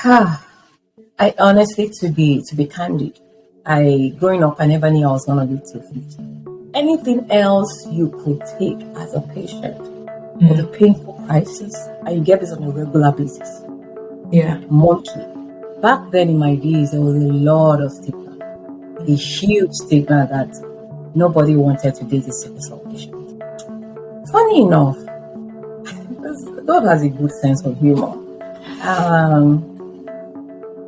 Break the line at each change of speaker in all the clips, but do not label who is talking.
I honestly, to be candid, growing up, I never knew I was gonna live to 50. Anything else you could take as a patient for the painful crisis, and you get this on a regular basis,
Yeah.
monthly. Back then in my days, there was a lot of stigma, a huge stigma that nobody wanted to date a sickle cell patient. Funny enough, God has a good sense of humor.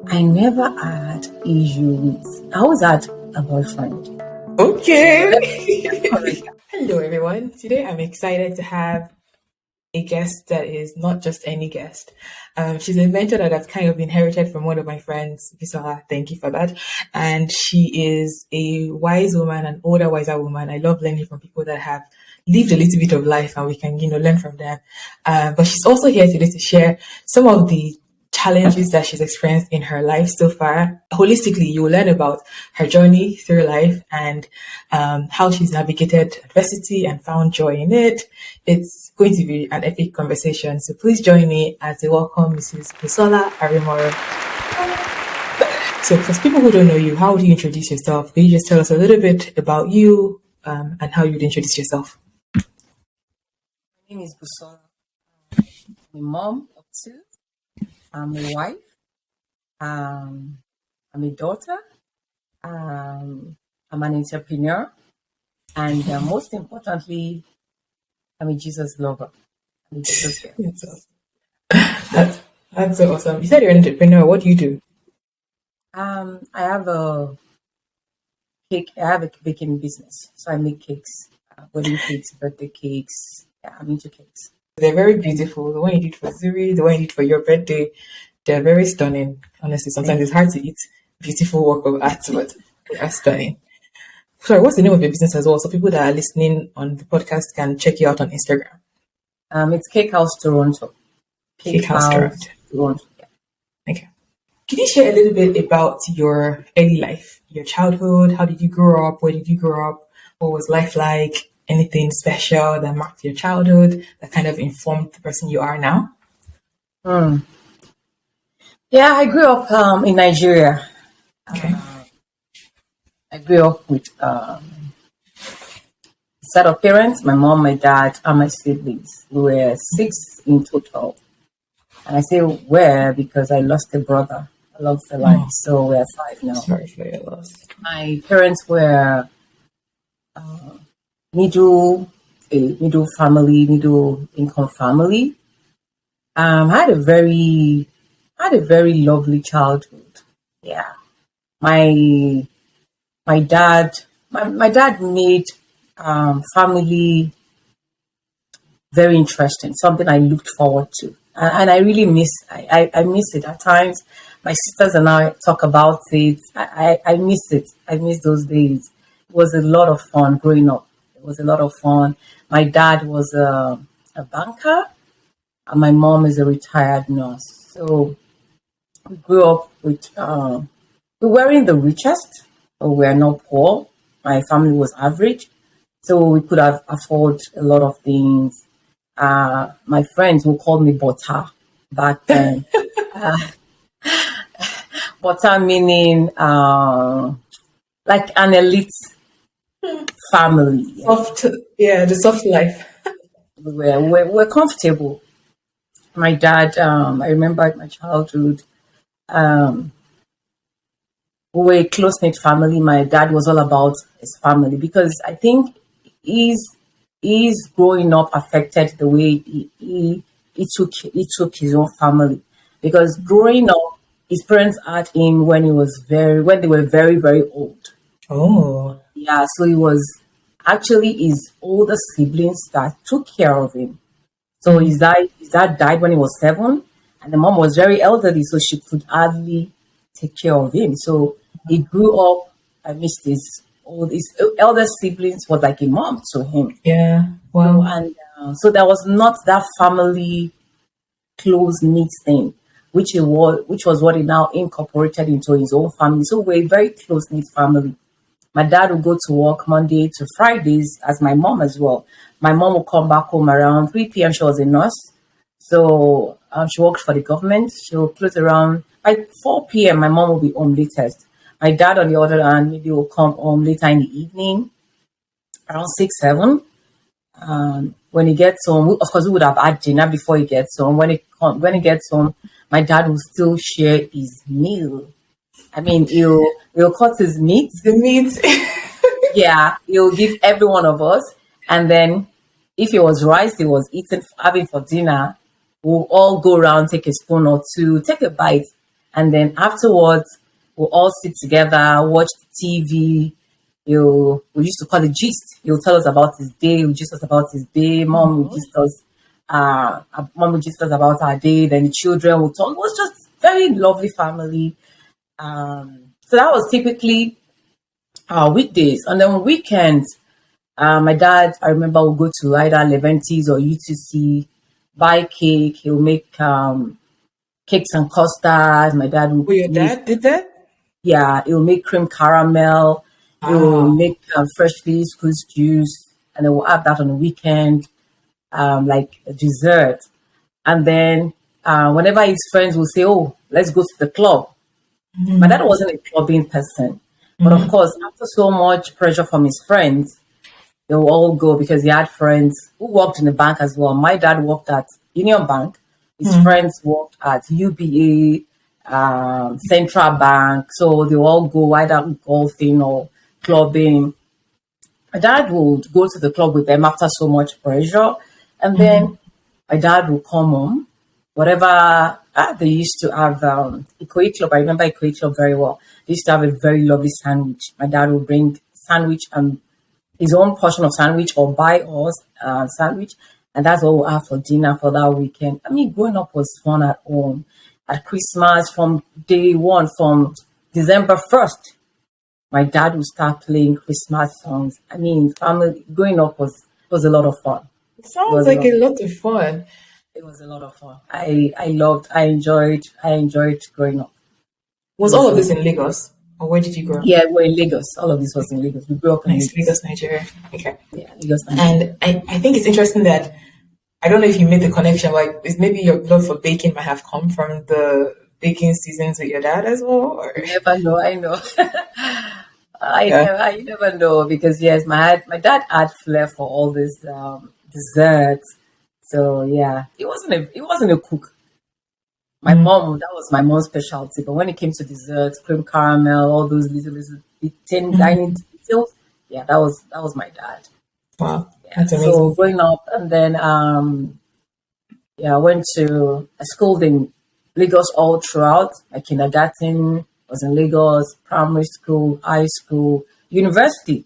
I never had issue with. I always had a boyfriend.
Okay. Hello, everyone. Today I'm excited to have a guest that is not just any guest. She's a mentor that I've kind of inherited from one of my friends, Busola. Thank you for that. And she is a wise woman, an older, wiser woman. I love learning from people that have lived a little bit of life and we can, learn from them. But she's also here today to share some of the challenges that she's experienced in her life so far. Holistically, you will learn about her journey through life and how she's navigated adversity and found joy in it. It's going to be an epic conversation. So please join me as I welcome Mrs. Busola Arimoro. So for people who don't know you, how would you introduce yourself? Can you just tell us a little bit about you and how you'd introduce yourself?
My name is Busola. I'm a mom of two. I'm a wife. I'm a daughter. I'm an entrepreneur. And most importantly, I'm a Jesus lover. I'm a Jesus girl.
That's so awesome. You said you're an entrepreneur. What do you do?
I have a baking business. So I make cakes, wedding cakes, birthday cakes. Yeah, I'm into cakes.
They're very beautiful. The one you did for Zuri, the one you did for your birthday, they're very stunning. Honestly, sometimes it's hard to eat beautiful work of art, but they are stunning. Sorry, what's the name of your business as well? So people that are listening on the podcast can check you out on Instagram.
It's Cake House Toronto.
Cake House Toronto.
Yeah.
Okay. Can you share a little bit about your early life, your childhood? How did you grow up? Where did you grow up? What was life like? Anything special that marked your childhood that kind of informed the person you are now?
Yeah, I grew up in Nigeria.
Okay.
I grew up with a set of parents, my mom, my dad, and my siblings. We were 6 in total. And I say were because I lost a brother along the line. So we're 5 now.
Sorry for your loss.
My parents were middle family, middle income family. I had a very lovely childhood. Yeah. My dad made family very interesting, something I looked forward to. And I really miss it at times. My sisters and I talk about it. I miss it. I miss those days. It was a lot of fun growing up. It was a lot of fun. My dad was a banker, and my mom is a retired nurse. So we grew up with, we weren't the richest, but we were not poor. My family was average, so we could have afford a lot of things. My friends will call me Bota back then. Bota meaning like an elite family.
The soft life.
We're comfortable. My dad, I remember my childhood. We were a close-knit family. My dad was all about his family because I think his growing up affected the way he took his own family. Because growing up, his parents had him when they were very, very old.
Oh.
Yeah, so it was actually his older siblings that took care of him. So his dad died when he was 7, and the mom was very elderly, so she could hardly take care of him. So he grew up. I missed his elder siblings was like a mom to him.
Yeah. Wow.
So there was not that family close knit thing, which was what he now incorporated into his own family. So we're a very close knit family. My dad would go to work Monday to Fridays, as my mom as well. My mom would come back home around 3 p.m. She was a nurse. So She worked for the government. She will close around by 4 p.m. My mom will be home latest. My dad, on the other hand, maybe will come home later in the evening, around 6, 7. When he gets home, of course, we would have had dinner before he gets home. When he gets home, my dad will still share his meal. I mean, he'll cut his meat.
The meat.
Yeah, he'll give every one of us, and then if it was rice he was eating having for dinner, we'll all go around, take a spoon or two, take a bite, and then afterwards we'll all sit together, watch TV. We used to call it gist. He'll tell us about his day. He'll gist us about his day. Mom would gist us about our day. Then the children will talk. It was just very lovely family. So that was typically our weekdays, and then weekends. My dad, I remember, would go to either Leventis or UTC, buy cake. He'll make cakes and custard. My dad would.
Oh, your dad did that?
Yeah, he'll make cream caramel. He'll make freshly squeezed juice, and then we'll have that on the weekend, like a dessert. And then whenever his friends will say, "Oh, let's go to the club," my dad wasn't a clubbing person, but of course, after so much pressure from his friends, they will all go because he had friends who worked in the bank as well. My dad worked at Union Bank. His friends worked at UBA, Central Bank. So they all go either golfing or clubbing. My dad would go to the club with them after so much pressure. And then my dad would come home. Whatever, they used to have Ikoyi Club. I remember Ikoyi Club very well. They used to have a very lovely sandwich. My dad would bring sandwich and his own portion of sandwich or buy us sandwich, and that's what we'll have for dinner for that weekend. I mean, growing up was fun at home. At Christmas, from day one, from December 1st, my dad would start playing Christmas songs. I mean, family growing up was a lot of fun.
It sounds like a lot of fun.
It was a lot of fun. I enjoyed growing up.
Was all of this in Lagos? Or where did you grow up?
Yeah, we're in Lagos. All of this was in Lagos. We grew up in
Lagos, Nigeria. Okay.
Yeah, Lagos, Nigeria.
And I think it's interesting that, I don't know if you made the connection, but it's maybe your love for baking might have come from the baking seasons with your dad as well? Or?
You never know. I know. I never know, because yes, my dad had flair for all this desserts. So yeah, he wasn't a cook. My mom, that was my mom's specialty. But when it came to desserts, cream caramel, all those little dining details, yeah, that was my dad.
Wow,
Yeah.
that's amazing.
So growing up, and then I went to a school in Lagos all throughout. My kindergarten was in Lagos, primary school, high school, university.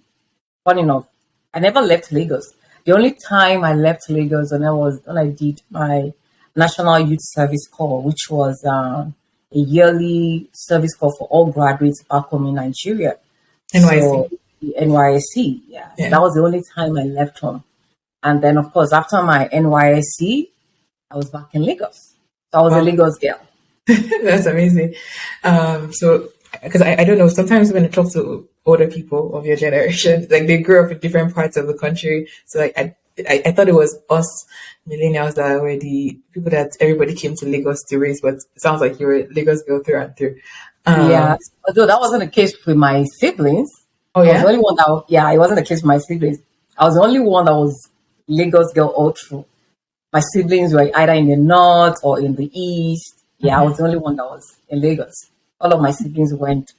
Funny enough, I never left Lagos. The only time I left Lagos when I did my National Youth Service Corps, which was a yearly service corps for all graduates back home in Nigeria.
NYC.
So, the NYSC, yeah. So that was the only time I left home. And then, of course, after my NYSC, I was back in Lagos. So I was a Lagos girl.
That's amazing. So, because I don't know, sometimes when I talk to older people of your generation, like they grew up in different parts of the country. So like I thought it was us millennials that were the people that everybody came to Lagos to raise, but it sounds like you were a Lagos girl through and through.
Yeah, although that wasn't the case with my siblings.
Oh yeah?
I was the only one it wasn't the case with my siblings. I was the only one that was Lagos girl all through. My siblings were either in the north or in the east. Yeah, I was the only one that was in Lagos. All of my siblings went.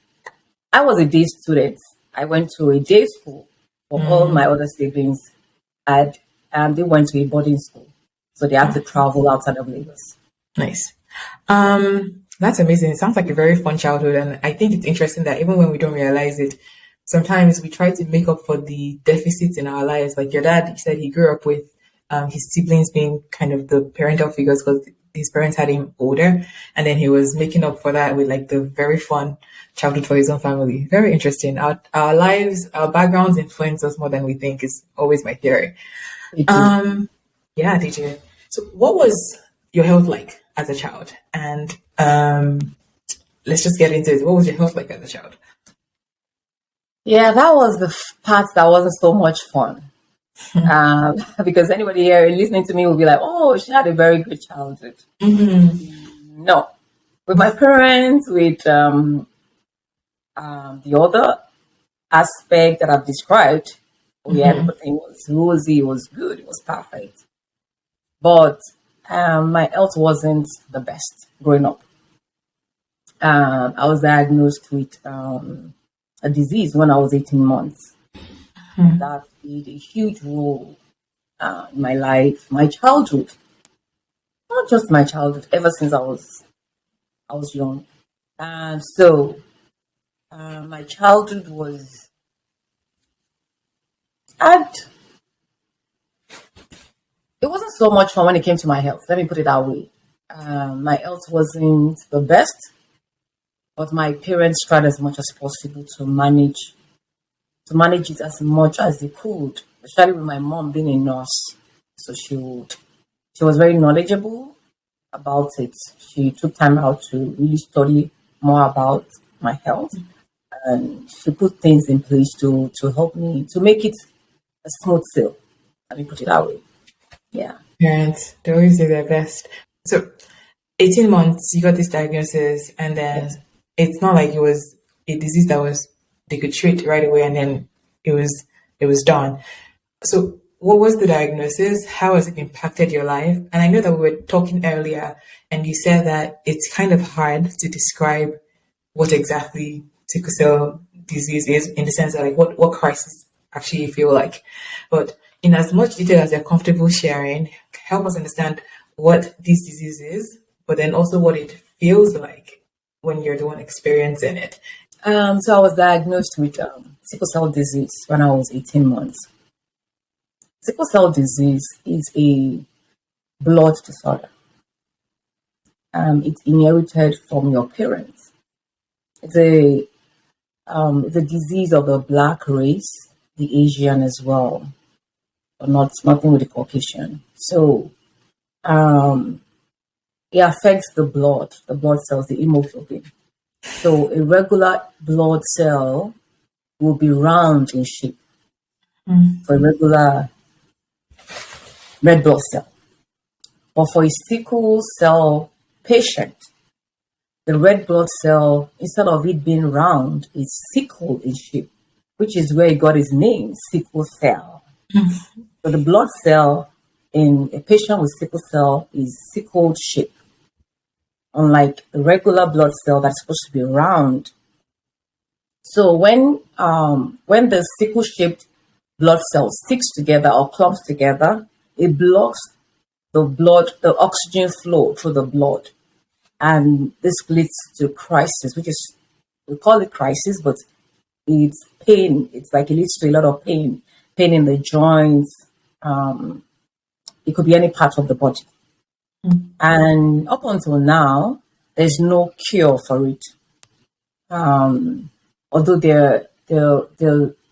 I was a day student. I went to a day school. For all my other siblings, they went to a boarding school. So they had to travel outside of Lagos.
Nice. That's amazing. It sounds like a very fun childhood. And I think it's interesting that even when we don't realize it, sometimes we try to make up for the deficits in our lives. Like your dad said, he grew up with his siblings being kind of the parental figures because his parents had him older. And then he was making up for that with like the very fun childhood for his own family. Very interesting. Our lives, our backgrounds influence us more than we think is always my theory. Yeah, DJ. So what was your health like as a child? And let's just get into it. What was your health like as a child?
Yeah, that was the part that wasn't so much fun. Because anybody here listening to me will be like, oh, she had a very good childhood. No. With my parents, with the other aspect that I've described, oh yeah, everything was rosy, it was good, it was perfect. But my health wasn't the best growing up. I was diagnosed with a disease when I was 18 months. And that played a huge role in my life, my childhood. Not just my childhood, ever since I was young. And so my childhood was and it wasn't so much fun when it came to my health. Let me put it that way. My health wasn't the best, but my parents tried as much as possible to manage it as much as they could, especially with my mom being a nurse. So she was very knowledgeable about it. She took time out to really study more about my health, and she put things in place to help me to make it a smooth sail. Let me put it that way. Yeah.
Parents, they always do their best. So, 18 months, you got this diagnosis, and then
Yes.
it's not like it was a disease that was they could treat right away, and then it was done. So, what was the diagnosis? How has it impacted your life? And I know that we were talking earlier, and you said that it's kind of hard to describe what exactly sickle cell disease is, in the sense that like what crisis actually you feel like. But in as much detail as you're comfortable sharing, help us understand what this disease is, but then also what it feels like when you're the one experiencing it.
So I was diagnosed with sickle cell disease when I was 18 months. Sickle cell disease is a blood disorder. It's inherited from your parents. It's a disease of the black race, the Asian as well, but nothing with the Caucasian. So it affects the blood cells, the hemoglobin. So a regular blood cell will be round in shape for a regular red blood cell. But for a sickle cell patient, the red blood cell, instead of it being round, is sickle in shape, which is where it got its name, sickle cell. So the blood cell in a patient with sickle cell is sickle shape, unlike the regular blood cell that's supposed to be round. So when the sickle shaped blood cell sticks together or clumps together, it blocks the oxygen flow through the blood. And this leads to crisis, which is, we call it crisis, but it's pain. It's like it leads to a lot of pain in the joints. It could be any part of the body. And up until now, there's no cure for it. Although there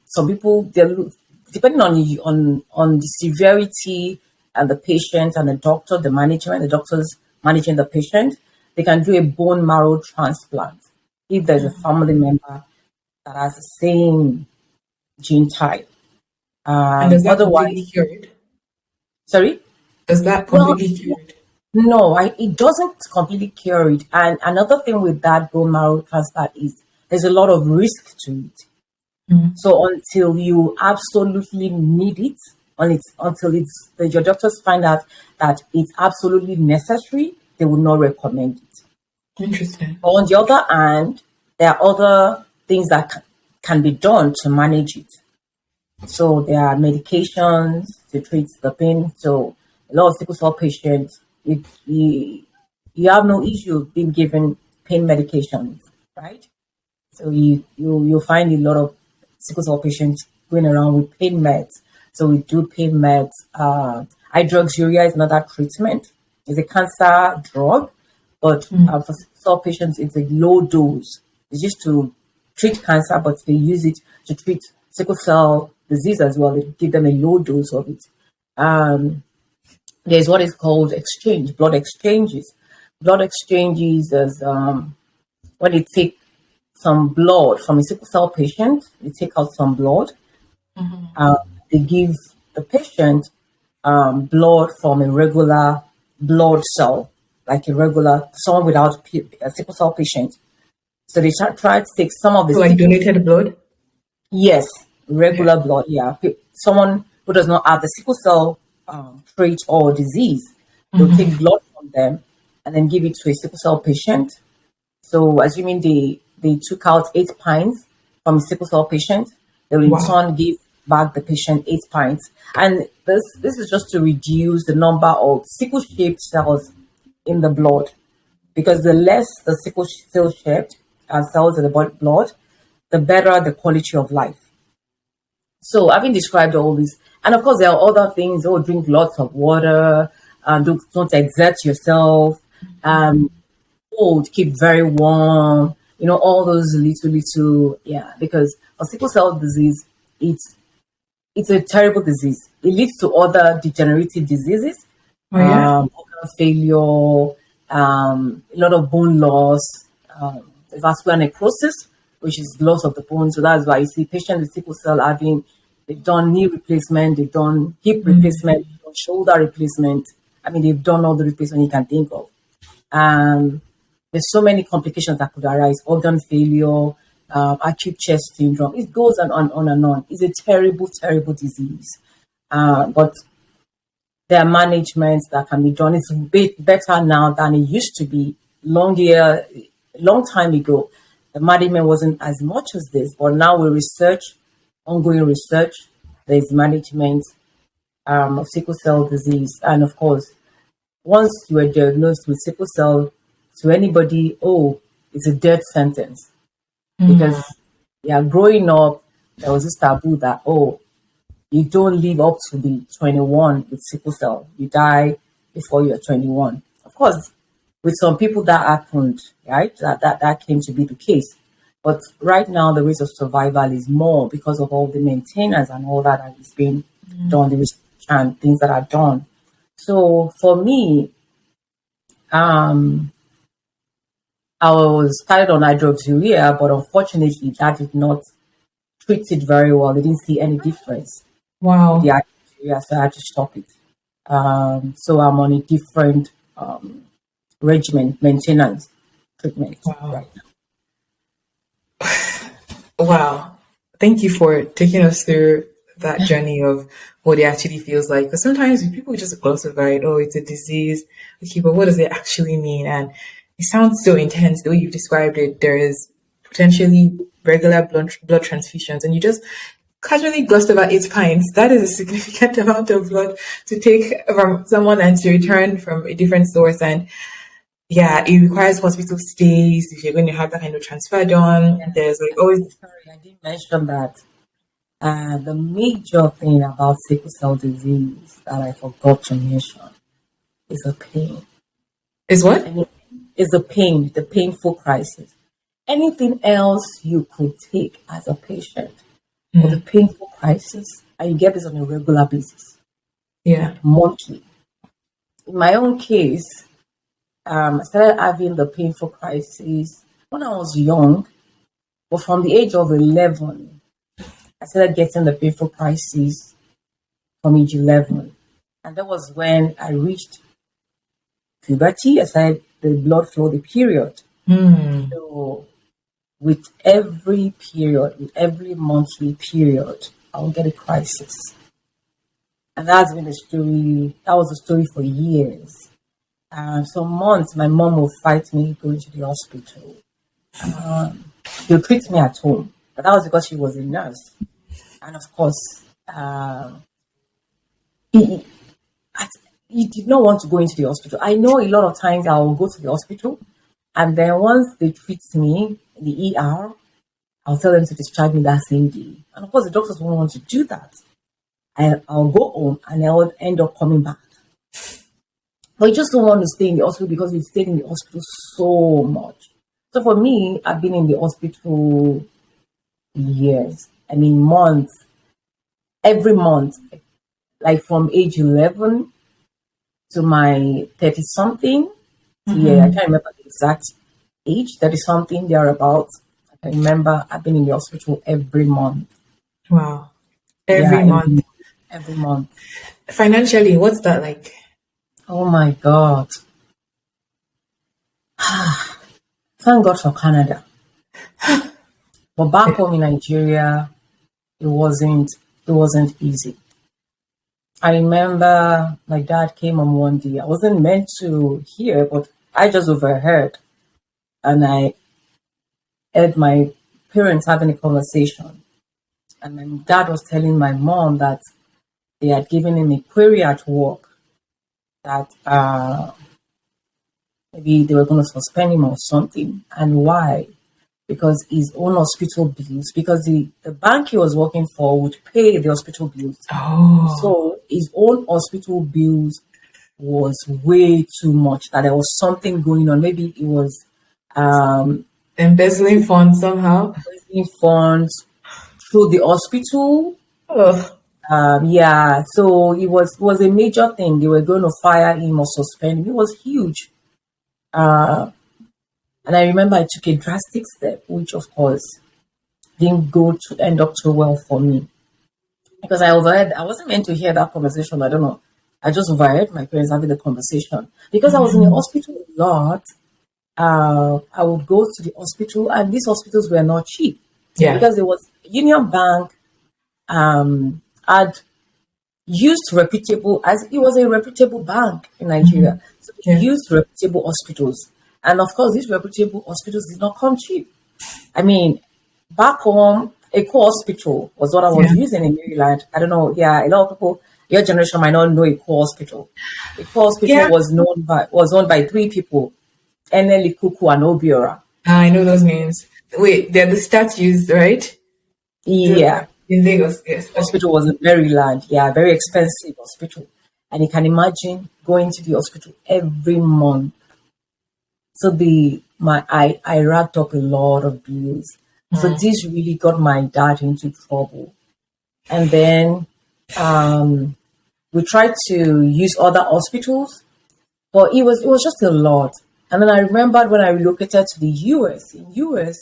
some people, depending on the severity and the patient and the doctor, the doctors managing the patient, they can do a bone marrow transplant if there's a family member that has the same gene type.
And does that
Otherwise,
completely cure it?
sorry?
Does that
Well,
completely cure it?
no, it doesn't completely cure it. And another thing with that bone marrow transplant is there's a lot of risk to it. So until you absolutely need it, your doctors find out that it's absolutely necessary, they will not recommend it.
Interesting.
But on the other hand, there are other things that can be done to manage it. So there are medications to treat the pain. So a lot of sickle cell patients, you have no issue being given pain medications, right? So you'll find a lot of sickle cell patients going around with pain meds. So we do pain meds. Hydroxyurea is another treatment. It's a cancer drug, but for sickle cell patients, it's a low dose. It's just to treat cancer, but they use it to treat sickle cell disease as well. They give them a low dose of it. There's what is called blood exchanges. Blood exchanges is when they take some blood from a sickle cell patient, they take out some blood. They give the patient blood from a regular blood cell, like a regular someone without a sickle cell patient. So they try to take some of the
So like
sickle.
donated blood?
Yes,
Okay.
regular blood. Yeah, someone who does not have the sickle cell trait or disease, they'll take blood from them and then give it to a sickle cell patient. So, assuming they took out 8 pints from a sickle cell patient, they will in
Wow.
turn give back the patient 8 pints. And this is just to reduce the number of sickle-shaped cells in the blood, because the less the sickle cell shaped cells in the blood, the better the quality of life. So, having described all this, and of course there are other things. Oh, drink lots of water, don't exert yourself, cold, keep very warm, all those little, yeah, because for sickle cell disease, it's a terrible disease. It leads to other degenerative diseases,
Oh yeah.
organ failure, a lot of bone loss, vascular necrosis, which is loss of the bone. So that's why you see patients with sickle cell they've done knee replacement, they've done hip replacement, they've done shoulder replacement. I mean, they've done all the replacement you can think of. There's so many complications that could arise: organ failure, acute chest syndrome. It goes on and on. It's a terrible, terrible disease. But there are managements that can be done. It's a bit better now than it used to be. Long time ago, the management wasn't as much as this. But now with research, ongoing research, there's management of sickle cell disease. And of course, once you are diagnosed with sickle cell, to anybody, it's a death sentence. Because, growing up, there was this taboo that, you don't live up to be 21 with sickle cell. You die before you're 21. Of course, with some people that happened, right? That came to be the case. But right now, the rate of survival is more because of all the maintenance and all that is being done, the research and things that are done. So for me, I was started on hydroxyurea, but unfortunately, that did not treat it very well. They didn't see any difference
Wow.
with the hydroxyurea, so I had to stop it. So I'm on a different regimen, maintenance treatment right now.
Wow. Thank you for taking us through that journey of what it actually feels like. Because sometimes people just gloss over it. Oh, it's a disease. Okay, but what does it actually mean? And it sounds so intense the way you've described it. There is potentially regular blood transfusions, and you just casually glossed over 8 pints. That is a significant amount of blood to take from someone and to return from a different source. And yeah, it requires hospital stays if you're going to have that kind of transfer done. There's like always.
Sorry, I didn't mention that. The major thing about sickle cell disease that I forgot to mention is the pain.
Is what?
Is the pain, the painful crisis. Anything else you could take as a patient, or the painful crisis, and you get this on a regular basis.
Yeah.
Monthly. In my own case, I started having the painful crisis when I was young, but from the age of 11, I started getting the painful crisis from age 11. And that was when I reached puberty. I started the blood flow, the period. So with every period, with every monthly period, I'll get a crisis. And that's been the story. That was the story for years. Some months, my mom will fight me going to the hospital. She'll treat me at home. But that was because she was a nurse. And of course, he did not want to go into the hospital. I know a lot of times I will go to the hospital, and then once they treat me in the ER, I'll tell them to discharge me that same day. And of course, the doctors won't want to do that. I'll go home and I'll end up coming back. But you just don't want to stay in the hospital because you've stayed in the hospital so much. So for me, I've been in the hospital years. I mean, months. Every month. Like from age 11 to my 30-something. Yeah, I can't remember the exact age. 30-something, thereabouts. I can remember I've been in the hospital every month.
Wow. Every month.
every month.
Financially, what's that like?
Oh my God. Thank God for Canada. But back home in Nigeria, it wasn't easy. I remember my dad came on one day. I wasn't meant to hear, but I just overheard. And I heard my parents having a conversation. And my dad was telling my mom that they had given him a query at work that maybe they were going to suspend him or something. And why? Because his own hospital bills, because the bank he was working for would pay the hospital bills.
Oh,
So his own hospital bills was way too much, that there was something going on. Maybe it was
embezzling funds somehow.
raising funds through the hospital.
Oh,
Yeah, so it was a major thing. They were going to fire him or suspend him. It was huge. And I remember I took a drastic step, which of course didn't go to end up too well for me. Because I overheard, I wasn't meant to hear that conversation. I don't know. I just overheard my parents having the conversation. Because I was in the hospital a lot, I would go to the hospital, and these hospitals were not cheap.
yeah.
Because it was Union Bank had used reputable, as it was a reputable bank in Nigeria. So they
Yeah.
used reputable hospitals. And of course, these reputable hospitals did not come cheap. I mean, back home, a hospital was what I was
Yeah.
using in Maryland. I don't know. Yeah, a lot of people, your generation might not know a hospital. A hospital
Yeah.
was owned by three people, Eneli Kuku and Obiora.
I know those names. Wait, they're the statues, right?
Yeah,
In Lagos, yes.
hospital was in Maryland. Yeah, very expensive hospital. And you can imagine going to the hospital every month. So I racked up a lot of bills. So this really got my dad into trouble. And then we tried to use other hospitals, but it was just a lot. And then I remembered when I relocated to the US. In US,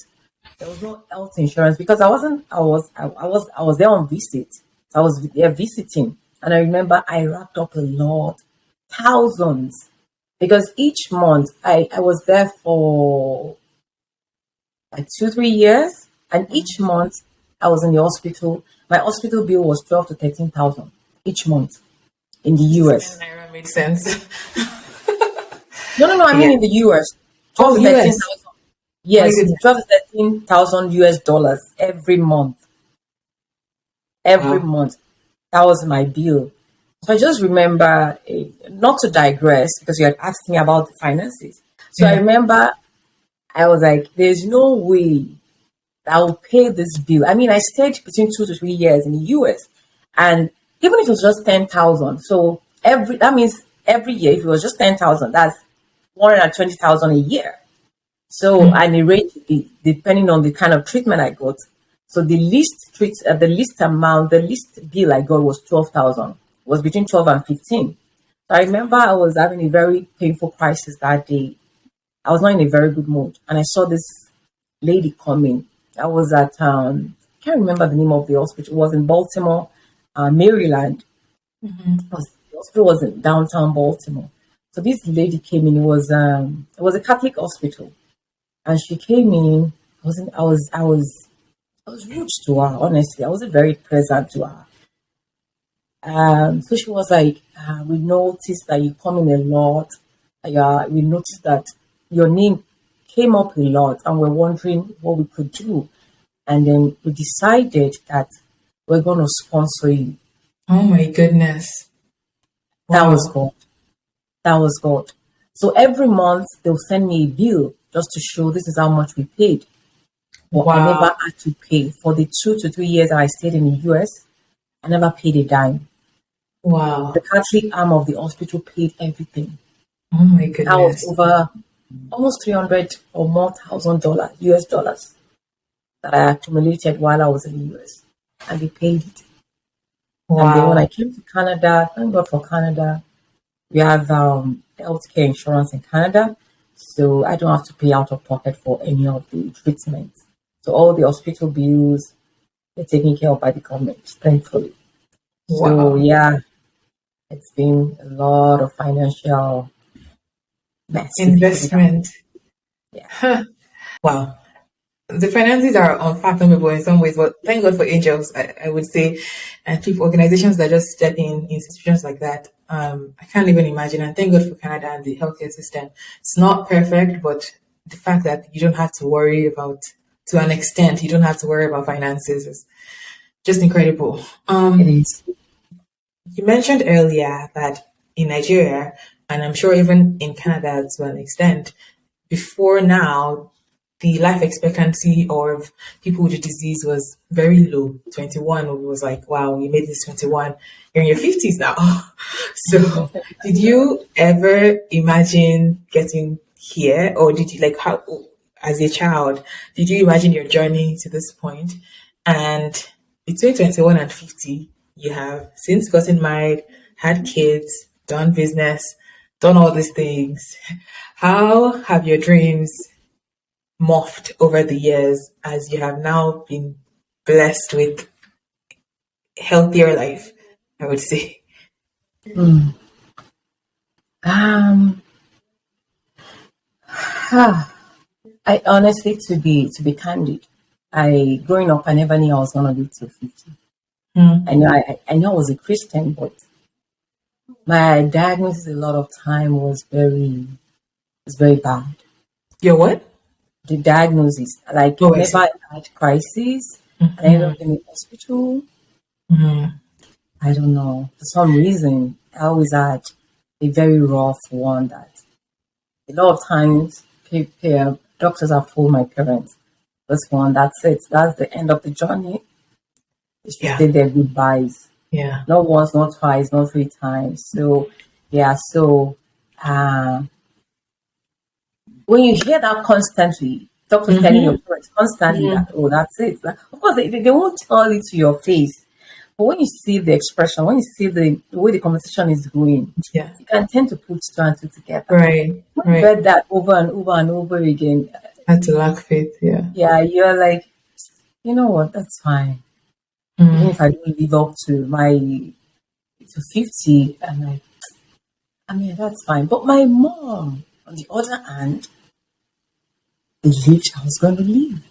there was no health insurance because I was there on visit. So I was there visiting, and I remember I racked up a lot, thousands, because each month I was there for like 2 3 years, and each month I was in the hospital. My hospital bill was 12 to 13,000 each month in the US.
Naira made sense.
No. I mean
Yeah.
in the US,
Oh,
12 to
US.
13,000. Yes,
My goodness.
12 to 13,000 US dollars every month. Every
Wow.
month, that was my bill. So I just remember, not to digress, because you had asked me about the finances. So I
Yeah.
remember I was like, there's no way I will pay this bill. I mean, I stayed between 2 to 3 years in the US, and even if it was just 10,000, so that means every year, if it was just 10,000, that's 120,000 a year. So, and it ranged depending on the kind of treatment I got. So the least bill I got was 12,000. Was between 12 and 15. So I remember I was having a very painful crisis that day. I was not in a very good mood, and I saw this lady coming. I was at I can't remember the name of the hospital. It was in Baltimore, Maryland. The hospital was in downtown Baltimore. So this lady came in. It was a Catholic hospital, and she came in. I was rude to her. Honestly, I wasn't very pleasant to her. So she was like, "We noticed that you come in a lot. We noticed that your name came up a lot, and we're wondering what we could do. And then we decided that we're going to sponsor you."
Oh my goodness.
That was
Wow.
God. That was God. So every month they'll send me a bill just to show this is how much we paid. But I never
Wow.
had to pay for the 2 to 3 years I stayed in the US. I never paid a dime. The
Wow.
Catholic arm of the hospital paid everything.
Oh my
That was
goodness.
over almost 300 or more $1,000 US dollars that I accumulated while I was in the US, and they paid it. And then when I
Wow.
came to Canada, thank God for Canada, we have healthcare insurance in Canada, so I don't have to pay out of pocket for any of the treatments. So all the hospital bills, they're taken care of by the government, thankfully. So
Wow.
yeah, it's been a lot of financial mess, if you put it that way.
Investment.
Yeah,
Wow. The finances are unfathomable in some ways, but thank God for angels, I would say, and people, organizations that just step in situations like that. I can't even imagine. And thank God for Canada and the healthcare system. It's not perfect, but the fact that you don't have to worry about, to an extent, you don't have to worry about finances is just incredible.
it is.
You mentioned earlier that in Nigeria, and I'm sure even in Canada to an extent, before now, the life expectancy of people with the disease was very low. 21 was like, wow, you made this 21. You're in your 50s now. So, did you ever imagine getting here? Or did you, like, how, as a child, did you imagine your journey to this point? And between 21 and 50, you have since gotten married, had kids, done business, done all these things. How have your dreams morphed over the years as you have now been blessed with healthier life, I would say?
Mm. Um, I honestly, to be candid, I growing up, I never knew I was gonna live to 50.
Hmm.
I know I was a Christian, but my diagnosis a lot of time was very bad.
Your what?
The diagnosis, like
Oh, I
whenever
see.
I had crisis, and I ended
Hmm.
up in the hospital.
Hmm.
I don't know, for some reason, I always had a very rough one that a lot of times doctors have told my parents, this one, that's it, that's the end of the journey. They should
Yeah,
say their goodbyes.
yeah.
Not once, not twice, not three times. So, yeah, so uh, when you hear that constantly, doctors telling your
Hmm.
parents constantly that, oh, that's it. Of course, they won't tell it to your face. But when you see the expression, when you see the way the conversation is going,
Yeah,
you can tend to put two and two together.
right,
When you
right.
read that over and over and over again,
Had to lack faith. Yeah.
yeah, you're like, you know what, that's fine. Even
Mm.
if I don't live up to 50, I mean, that's fine. But my mom, on the other hand, believed I was going to leave.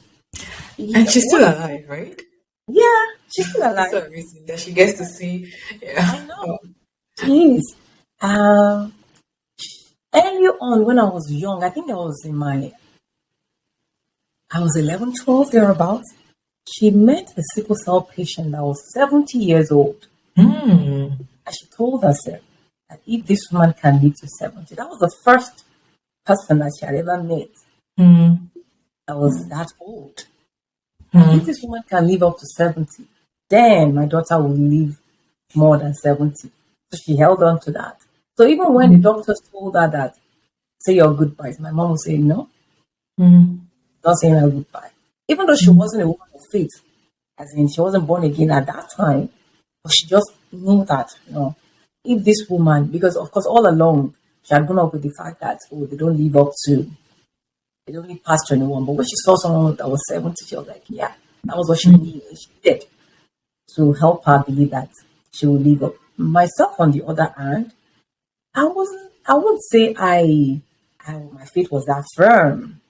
And
Yeah,
she's still
what?
alive, right?
Yeah, she's still
That's
alive.
so amazing that she gets to see. Yeah.
I know. She is. Um, Early on, when I was young, I think I was 11, 12, thereabouts. She met a sickle cell patient that was 70 years old.
Mm.
And she told herself that if this woman can live to 70, that was the first person that she had ever met
Mm.
that was that old. That if
Mm.
this woman can live up to 70, then my daughter will live more than 70. So she held on to that. So even when the doctors told her that, say your goodbyes, my mom would say, no,
Mm.
not saying her goodbye. Even though she
Mm.
wasn't a woman of faith, as in she wasn't born again at that time, but she just knew that, if this woman, because of course all along she had grown up with the fact that, oh, they don't live past 21. But when she saw someone that was 70, she was like, yeah, that was what she
Mm.
needed. She did to help her believe that she would live up. Myself, on the other hand, I wouldn't say my faith was that firm.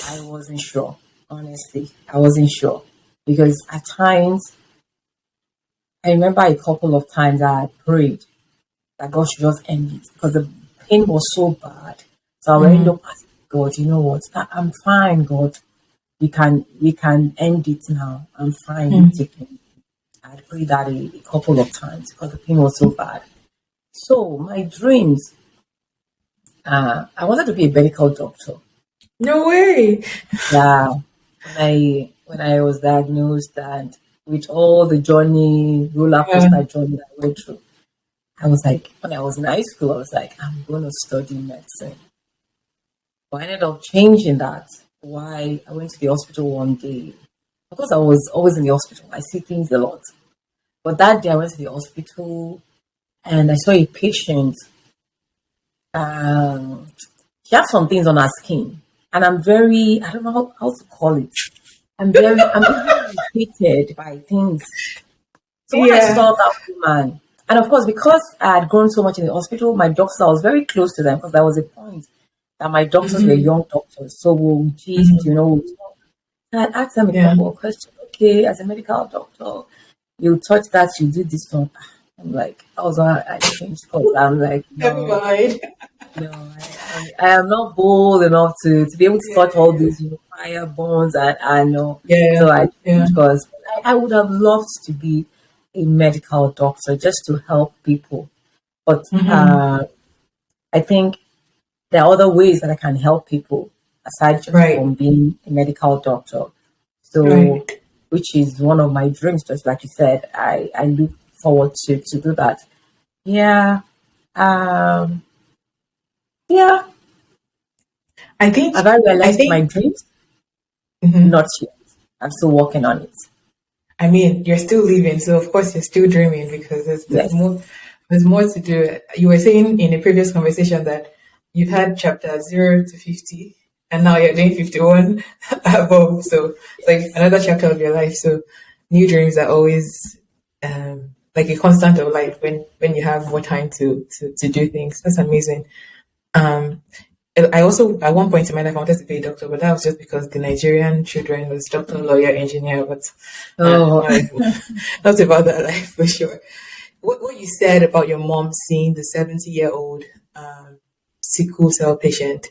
I wasn't sure, honestly. I wasn't sure because at times, I remember a couple of times I prayed that God should just end it because the pain was so bad. So I would end
Mm.
up asking God, you know what? I'm fine, God. We can end it now. I'm fine. You
Mm.
take it. I prayed that a couple of times because the pain was so bad. So my dreams, I wanted to be a medical doctor.
No way.
Yeah, when I was diagnosed and with all the journey, roller
Yeah.
coaster journey that I went through, I was like, when I was in high school, I was like, I'm going to study medicine. But I ended up changing that. Why I went to the hospital one day because I was always in the hospital. I see things a lot. But that day I went to the hospital and I saw a patient. Um, she has some things on her skin, and I don't know how to call it. I'm easily irritated by things. So when I saw that woman, and of course, because I had grown so much in the hospital, my doctors, I was very close to them because there was a point that my doctors were young doctors. So we'll gist, we'll talk. And I asked them a couple of questions. Okay, as a medical doctor, you touch that, you do this one. I'm like, I changed course. I'm like, no, I am not bold enough to be able to touch all these, fire bones, and I know. So I changed because I would have loved to be a medical doctor just to help people. But I think there are other ways that I can help people aside just from being a medical doctor. So, which is one of my dreams, just like you said, I look forward to do that. Yeah. Yeah.
I think
have I realized my dreams? Not yet. I'm still working on it.
I mean, you're still living, so of course you're still dreaming because there's more to do. You were saying in a previous conversation that you've had chapter 0 to 50, and now you're doing 51 above. So it's like another chapter of your life. So new dreams are always like a constant of life when you have more time to do things. That's amazing. I also, at one point in my life, I wanted to be a doctor, but that was just because the Nigerian children was doctor, lawyer, engineer, but not about that life for sure. What you said about your mom seeing the 70-year-old sickle cell patient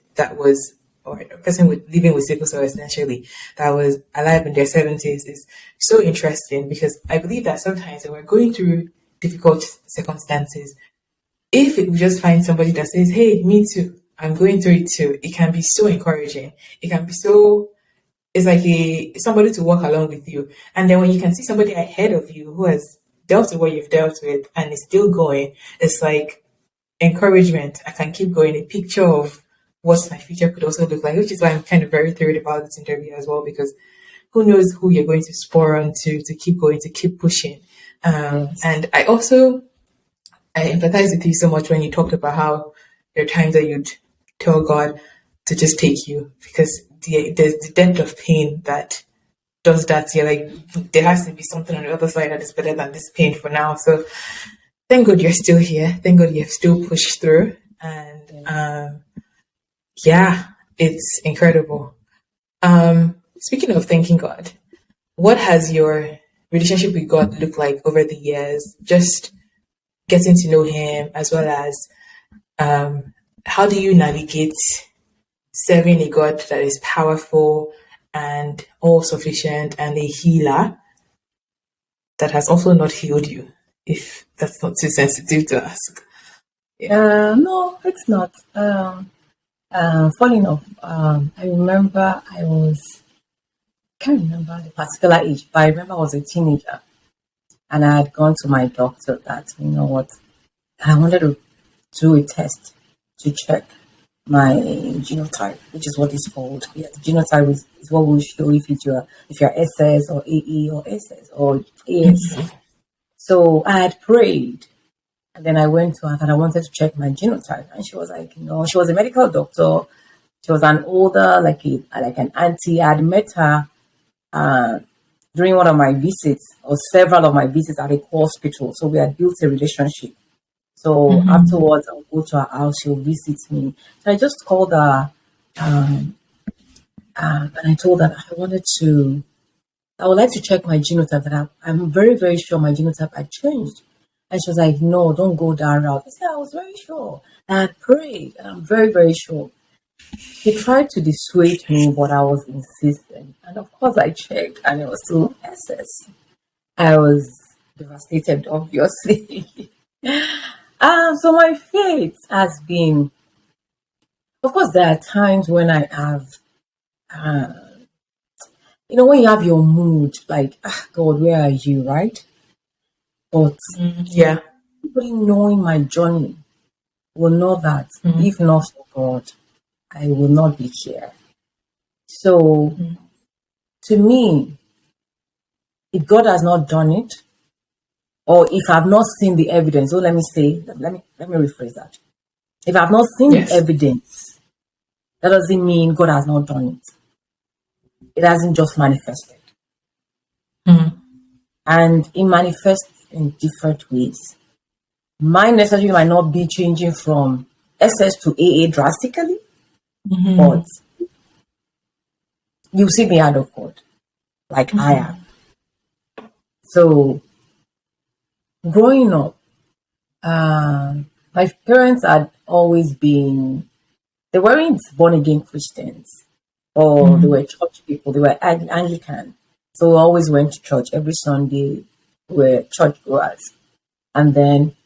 or a person living with sickle cell essentially, that was alive in their 70s is so interesting because I believe that sometimes when we're going through difficult circumstances, if we just find somebody that says, hey, me too, I'm going through it too, it can be so encouraging. It can be it's like somebody to walk along with you. And then when you can see somebody ahead of you who has dealt with what you've dealt with and is still going, it's like encouragement. I can keep going. A picture of what my future could also look like, which is why I'm kind of very thrilled about this interview as well, because who knows who you're going to spur on to keep going, to keep pushing. And I empathize with you so much when you talked about how there are times that you'd tell God to just take you because there's the depth of pain that does that. You're like, there has to be something on the other side that is better than this pain for now. So thank God you're still here. Thank God you've still pushed through. And it's incredible. Speaking of thanking God, what has your relationship with God looked like over the years? Just getting to know him, as well as how do you navigate serving a God that is powerful and all sufficient and a healer that has also not healed you, if that's not too sensitive to ask?
No, it's not. Funny enough, I remember can't remember the particular age, but I remember I was a teenager and I had gone to my doctor that, you know what, I wanted to do a test to check my genotype, which is what it's called. Yeah, the genotype is what will show if you're SS or AE or SS or AS. So I had prayed, and then I went to her and I wanted to check my genotype, and she was like, she was a medical doctor. She was an older, like an auntie. I had met her during one of my visits or several of my visits at a hospital. So we had built a relationship. So afterwards, I'll go to her house. She'll visit me. So I just called her, and I told her I would like to check my genotype. That I'm very, very sure my genotype had changed. And she was like, no, don't go that route. I said, I was very sure. And I prayed, and I'm very, very sure. She tried to dissuade me, but I was insistent. And of course, I checked, and it was still SS. I was devastated, obviously. So my faith has been, of course, there are times when I have, when you have your mood, like, God, where are you, right? But anybody knowing my journey will know that if not for God, I will not be here. So to me, if God has not done it, or if I've not seen the evidence, let me rephrase that. If I've not seen the evidence, that doesn't mean God has not done it. It hasn't just manifested. And it manifests in different ways. Mine necessarily might not be changing from SS to AA drastically, but you see me out of God, like I am. So growing up, my parents had always been, they weren't born again Christians, or they were church people, they were Anglican. So we always went to church every Sunday, we were church goers. And then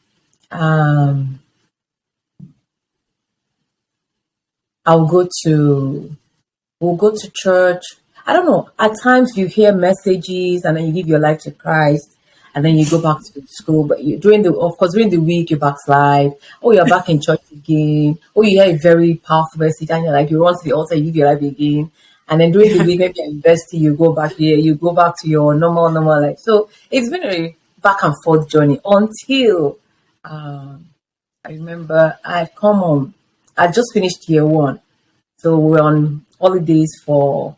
I'll go to we'll go to church. I don't know. At times you hear messages and then you give your life to Christ and then you go back to school. But during the week you backslide. Oh, you're back in church again. Oh, you hear a very powerful message and you're like, you run to the altar, you give your life again. And then during the week, maybe you're university, you go back here, you go back to your normal life. So it's been a back and forth journey until I remember I'd come home. I just finished year one. So we were on holidays for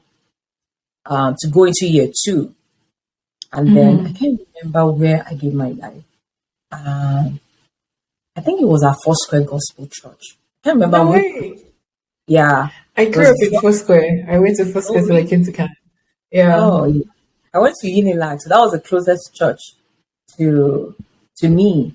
to go into year two, and then I can't remember where I gave my life. I think it was our Foursquare Gospel Church. I can't remember
No
which.
way.
Yeah,
I
it
grew
was
up in Foursquare. I went to Foursquare till I came to Canada. Yeah.
oh, yeah. I went to Unilag, so that was the closest church to me.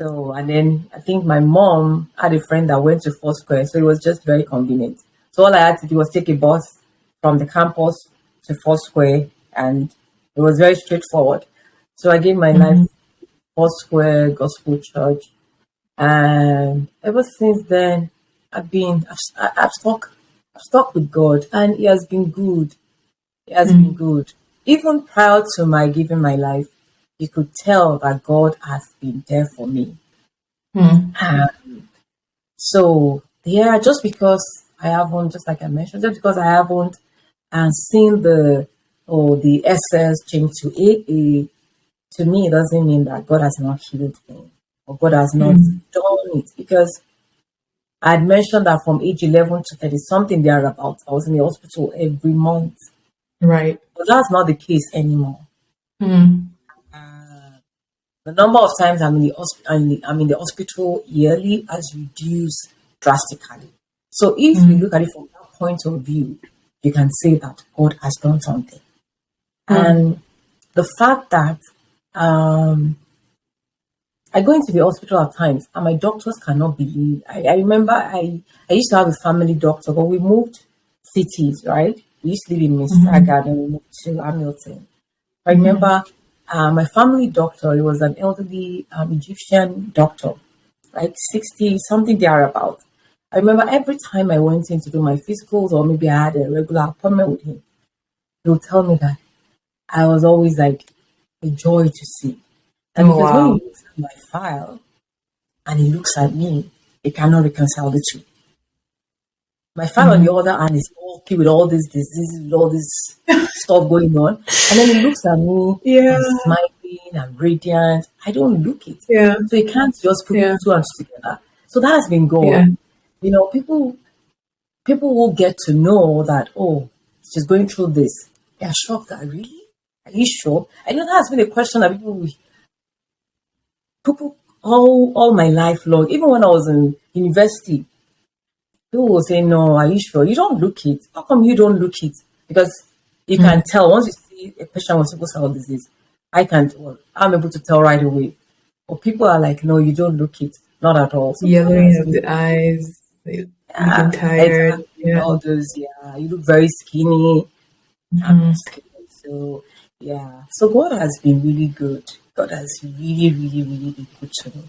So, and then I think my mom had a friend that went to Foursquare, so it was just very convenient. So all I had to do was take a bus from the campus to Foursquare, and it was very straightforward. So I gave my life to Foursquare Gospel Church, and ever since then, I've stuck with God, and He has been good. He has been good. Even prior to my giving my life, you could tell that God has been there for me. So yeah, just because I haven't, just like I mentioned, just because I haven't seen the SS change to AA, to me it doesn't mean that God has not healed me or God has not done it. Because I had mentioned that from age 11 to 30 something thereabouts, I was in the hospital every month.
Right.
But that's not the case anymore. The number of times I'm in the hospital yearly has reduced drastically. So if you look at it from that point of view, you can say that God has done something. And the fact that I go into the hospital at times and my doctors cannot believe. I remember I used to have a family doctor, but we moved cities, right? We used to live in Mississauga and we moved to Hamilton. I remember my family doctor, he was an elderly Egyptian doctor, like 60, something thereabout. I remember every time I went in to do my physicals or maybe I had a regular appointment with him, he would tell me that I was always like a joy to see. And because when he looks at my file and he looks at me, he cannot reconcile the two. My file on the other hand is all okay with all these diseases, all this stuff going on. And then he looks at me and smiling and radiant. I don't look it.
Yeah.
So you can't just put two hands together. So that has been God.
Yeah.
You know, people will get to know that, oh, she's going through this. They're shocked that, really? Are you sure? I know that has been a question that people all my life long, even when I was in university, people will say, no, are you sure? You don't look it. How come you don't look it? Because you can tell once you see a patient with sickle cell disease, I'm able to tell right away. But people are like, no, you don't look it. Not at all. So
yellowing of the eyes, looking tired.
Exactly. All those, you look very skinny. So, so God has been really good. God has really, really, really been good to me.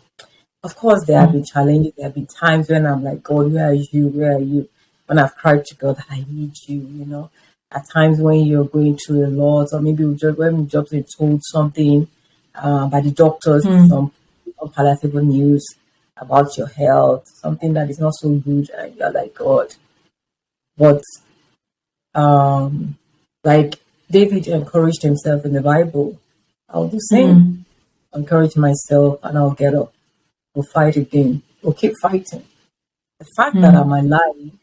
Of course, there have been challenges. There have been times when I'm like, God, where are you? Where are you? When I've cried to God that I need you, you know. At times when you're going through a lot, or maybe when you've just been told something by the doctors, some unpalatable news about your health, something that is not so good, and you're like, God. But like David encouraged himself in the Bible, I'll do the same. Encourage myself and I'll get up. We'll fight again. We'll keep fighting. The fact that I'm alive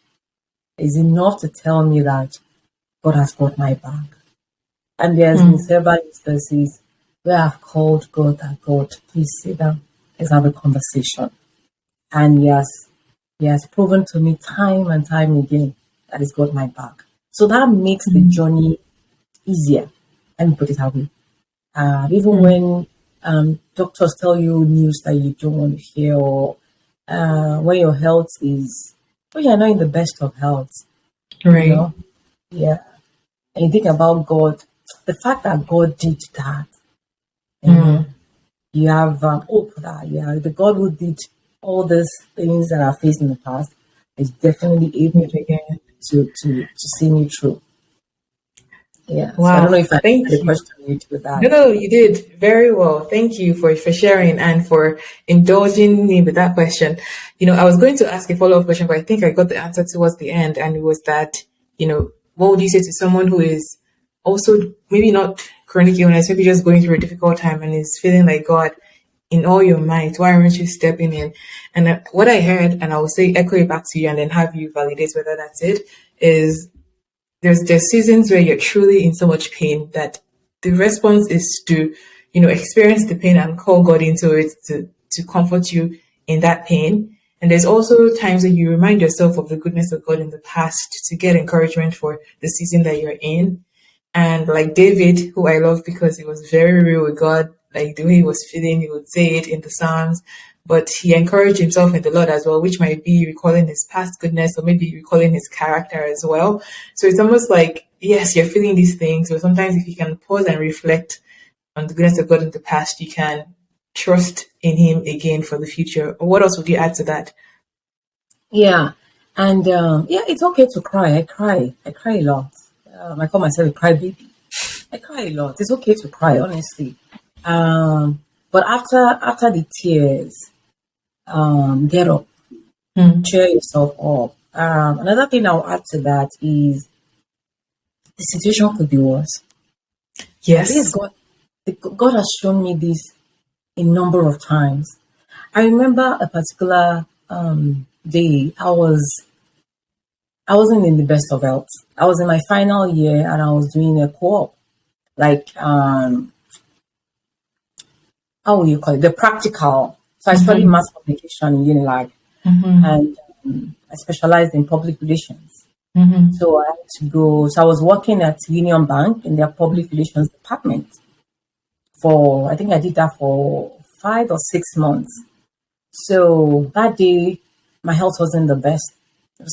is enough to tell me that God has got my back. And there's been several instances where I've called God that God, please sit down, let's have a conversation. And he has proven to me time and time again that he's got my back. So that makes the journey easier. Let me put it that way. Even when doctors tell you news that you don't want to hear, or when your health is, when you're not in the best of health,
Right.
you know, yeah. And you think about God, the fact that God did that, you know, you have hope that, yeah, the God who did all these things that I faced in the past is definitely able to see me through. Yeah. So I don't know
Wow.
if I
Thank
answered the
you.
question with that.
No, you did very well. Thank you for sharing and for indulging me with that question. I was going to ask a follow-up question, but I think I got the answer towards the end, and it was that, what would you say to someone who is also maybe not chronic illness, maybe just going through a difficult time and is feeling like, God, in all your might, why aren't you stepping in? And what I heard, and I will say echo it back to you and then have you validate whether that's it, is there's seasons where you're truly in so much pain that the response is to, experience the pain and call God into it to comfort you in that pain. And there's also times that you remind yourself of the goodness of God in the past to get encouragement for the season that you're in. And like David, who I love because he was very real with God, like the way he was feeling, he would say it in the Psalms, but he encouraged himself in the Lord as well, which might be recalling his past goodness or maybe recalling his character as well. So it's almost like, yes, you're feeling these things, but sometimes if you can pause and reflect on the goodness of God in the past, you can trust in him again for the future. Or what else would you add to that?
Yeah. And yeah, it's okay to cry. I cry. I cry a lot. I call myself a cry baby. I cry a lot. It's okay to cry, honestly. But after the tears, get up, cheer yourself up. Another thing I'll add to that is the situation could be worse. And this
Yes.
God has shown me this a number of times. I remember a particular day. I wasn't in the best of health. I was in my final year and I was doing a co-op, like how will you call it? The practical. So I studied mass communication in Unilag, and I specialized in public relations. So I had to go. So I was working at Union Bank in their public relations department for, I think I did that for 5 or 6 months. So that day, my health wasn't the best.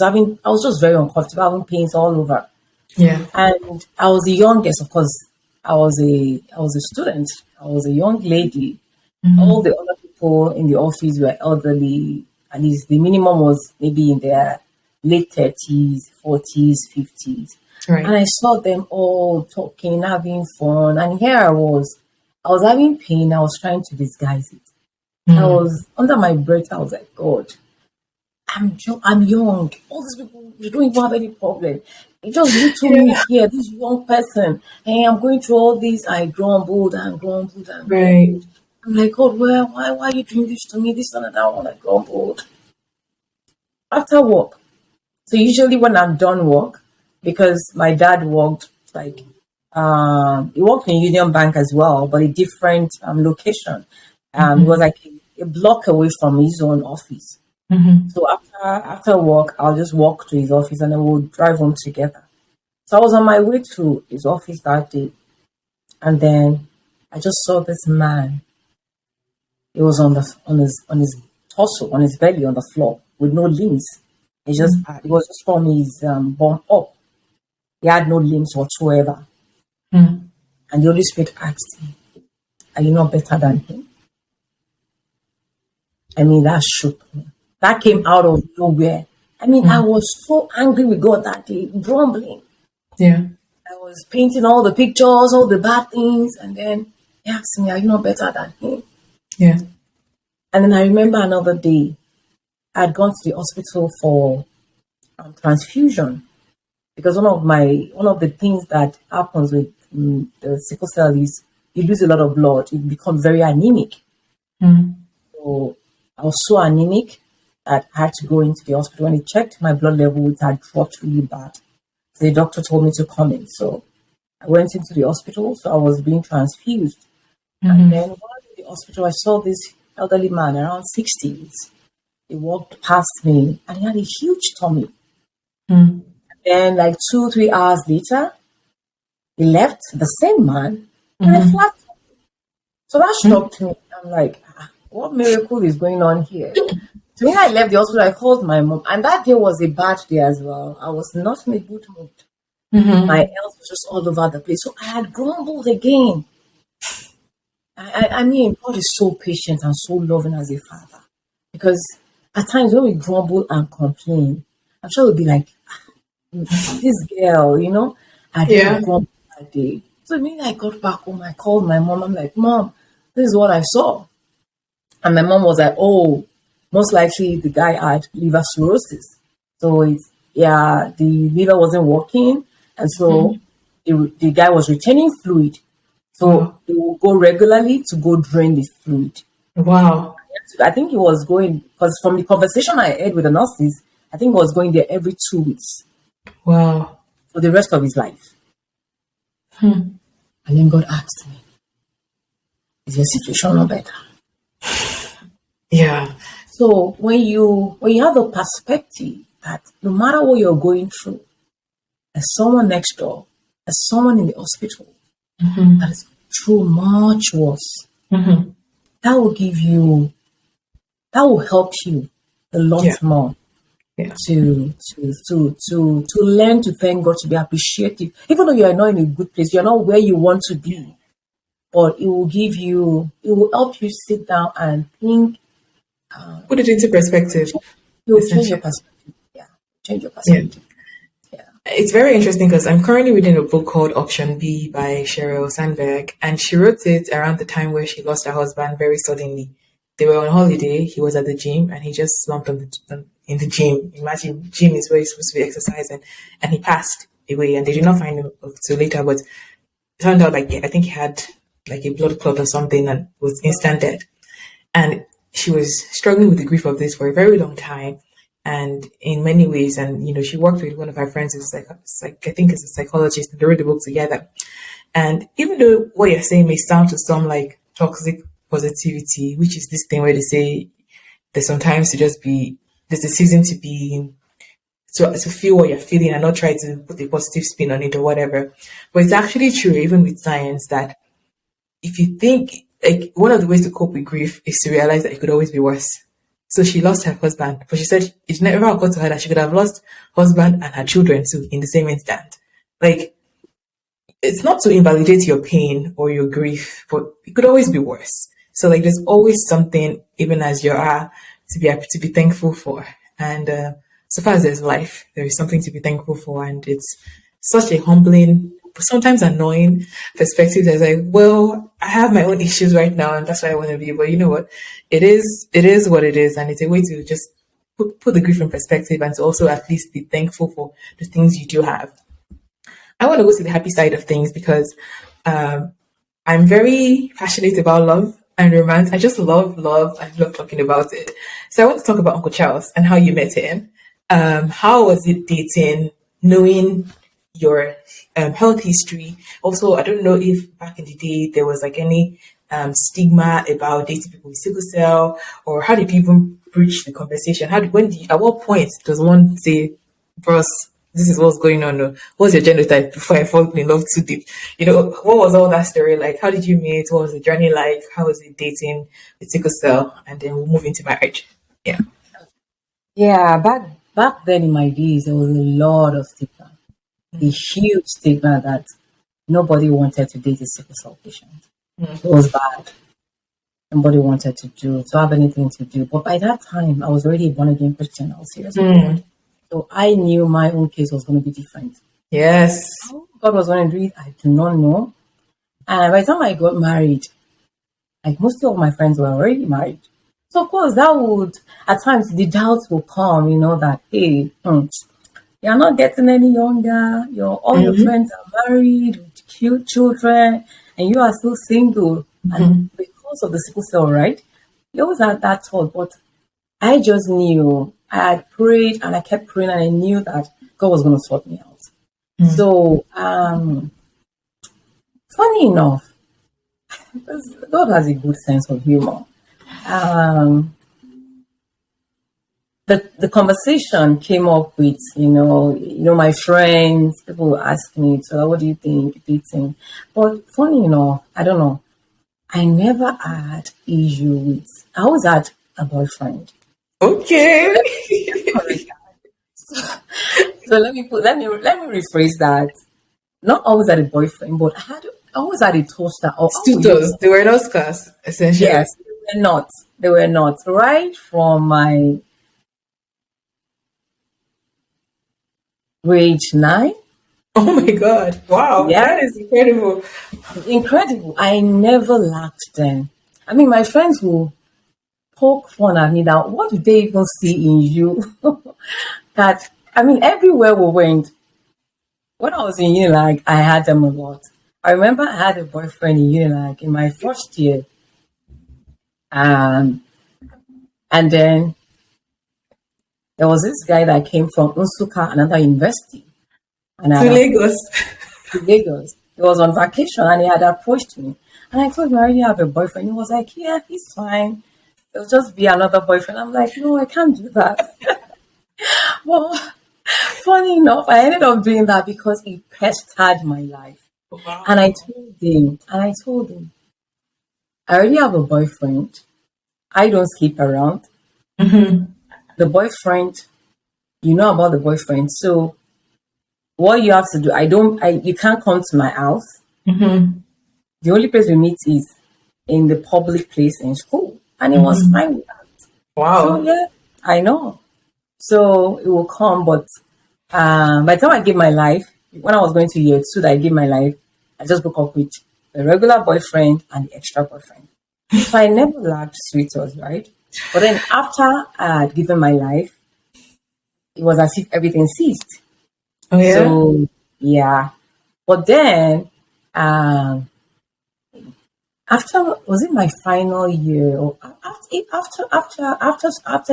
I was just very uncomfortable, having pains all over.
Yeah.
And I was the youngest, of course. I was a student. I was a young lady. All the other people in the office were elderly. At least the minimum was maybe in their late 30s, 40s, 50s.
Right.
And I saw them all talking, having fun. And here I was having pain. I was trying to disguise it. I was under my breath. I was like, God, I'm young. All these people, you don't even have any problem. It's just little me here, this young person. Hey, I'm going through all this. I grumbled and grumbled and
Right.
grumbled. I'm like, God, why are you doing this to me? This and that one. I grumbled. After work. So usually when I'm done work, because my dad worked like he worked in Union Bank as well, but a different location. It was like a block away from his own office. So after work, I'll just walk to his office and then we'll drive home together. So I was on my way to his office that day, and then I just saw this man. He was on his torso, on his belly, on the floor with no limbs. It was just from his bum up. He had no limbs whatsoever. And the Holy Spirit asked me, "Are you not better than him?" I mean, that shook me. That came out of nowhere. I mean, I was so angry with God that day, grumbling.
Yeah.
I was painting all the pictures, all the bad things, and then he asked me, "Are you not better than him?"
Yeah.
And then I remember another day, I had gone to the hospital for transfusion, because one of the things that happens with the sickle cell is you lose a lot of blood. You become very anemic. So I was so anemic that I had to go into the hospital. When they checked my blood level, it had dropped really bad. So the doctor told me to come in. So I went into the hospital. So I was being transfused. And then while in the hospital, I saw this elderly man around 60s. He walked past me and he had a huge tummy.
Mm.
Then, like 2-3 hours later, he left, the same man, and a flat tummy. So that shocked me. I'm like, what miracle is going on here? So when I left the hospital, I called my mom, and that day was a bad day as well. I was not in a good mood. My health was just all over the place. So I had grumbled again. I mean, God is so patient and so loving as a father. Because at times when we grumble and complain, I'm sure we'll be like, this girl, I really grumbled that day. So when I got back home, I called my mom. I'm like, Mom, this is what I saw. And my mom was like, oh, most likely the guy had liver cirrhosis. So the liver wasn't working. And so the guy was retaining fluid. So he will go regularly to go drain the fluid.
Wow.
I think he was going, because from the conversation I had with the nurses, I think he was going there every 2 weeks.
Wow.
For the rest of his life. And then God asked me, is your situation not better?
Yeah.
So when you have a perspective that no matter what you're going through, there's someone next door, there's someone in the hospital that is through much worse. That will help you a lot more to learn to thank God, to be appreciative. Even though you are not in a good place, you're not where you want to be, but it will help you sit down and think.
Put it into perspective.
It will change your perspective. Yeah, change your perspective.
It's very interesting because I'm currently reading a book called Option B by Sheryl Sandberg, and she wrote it around the time where she lost her husband very suddenly. They were on holiday. He was at the gym, and he just slumped in the gym. Imagine, gym is where you're supposed to be exercising, and he passed away. And they did not find him until later, but it turned out I think he had like a blood clot or something, and was instant dead. And she was struggling with the grief of this for a very long time. And in many ways, and she worked with one of her friends who's I think is a psychologist, and they wrote the book together. And even though what you're saying may sound to some like toxic positivity, which is this thing where they say there's sometimes there's a season to feel what you're feeling and not try to put a positive spin on it or whatever. But it's actually true, even with science, that if you think, like, one of the ways to cope with grief is to realize that it could always be worse. So she lost her husband, but she said it never occurred to her that she could have lost husband and her children too in the same instant. Like, it's not to invalidate your pain or your grief, but it could always be worse. So like, there's always something, even as you are, to be thankful for. And so far as there's life, there is something to be thankful for, and it's such a humbling, but sometimes annoying perspective. That's like, well, I have my own issues right now, and that's why I want to be. But you know what? It is what it is, and it's a way to just put the grief in perspective, and to also at least be thankful for the things you do have. I want to go to the happy side of things because I'm very passionate about love and romance. I just love love. I love talking about it. So I want to talk about Uncle Charles and how you met him. How was it dating, knowing your health history? Also, I don't know if back in the day there was like any stigma about dating people with sickle cell, or how did you even breach the conversation? At what point does one say, "Bros, this is what's going on"? Or, what's your genotype before I fall in love too deep? What was all that story like? How did you meet? What was the journey like? How was it dating with sickle cell? And then we'll move into marriage. Yeah.
Yeah, back then in my days, there was a lot of stigma, a huge stigma that nobody wanted to date a sickle cell patient. It was bad. Nobody wanted to have anything to do. But by that time, I was already a born again Christian. I was serious with God. So I knew my own case was going to be different.
Yes.
How God was going to do it, I do not know. And by the time I got married, like most of my friends were already married. So of course that would, at times the doubts will come, that, hey, you're not getting any younger, all your friends are married with cute children, and you are still single. And because of the sickle cell, right? You always had that thought, but I just knew, I had prayed and I kept praying, and I knew that God was going to sort me out. So, funny enough, God has a good sense of humor. Um, the conversation came up with, my friends, people were asking me, so what do you think, dating? But funny enough, I don't know, I never had issue with, I always had a boyfriend.
Okay.
Correct. So let me rephrase that. Not always had a boyfriend, but I always had a toaster. Or how will you?
Suitors. They were not scarce, essentially.
Yes, they were not. They were not. Right from my grade 9.
Oh my God. Wow.
Yeah,
That is incredible.
incredible. I never lacked them. I mean, my friends will poke fun at me that what do they even see in you? That I mean, everywhere we went, when I was in Unilag, I had them a lot. I remember I had a boyfriend in Unilag in my first year. Um, and then there was this guy that came from Unsuka, another university, and I
To
had
Lagos.
to Lagos. He was on vacation and he had approached me. And I told him I already have a boyfriend. He was like, yeah, he's fine. It'll just be another boyfriend. I'm like, no, I can't do that. Well, funny enough, I ended up doing that because he pestered my life. And
Wow.
I told him, I already have a boyfriend. I don't sleep around.
Mm-hmm.
The boyfriend, you know about the boyfriend. So what you have to do, you can't come to my house.
Mm-hmm.
The only place we meet is in the public place in school. And it was
Mm-hmm.
fine with that. So
Wow.
yeah, I know. So it will come, but by the time I gave my life, when I was going to year 2 that I gave my life, I just broke up with the regular boyfriend and the extra boyfriend. So I never lacked sweethearts, right? But then after I had given my life, it was as if everything ceased.
Oh yeah.
So yeah. But then um after, was it my final year or after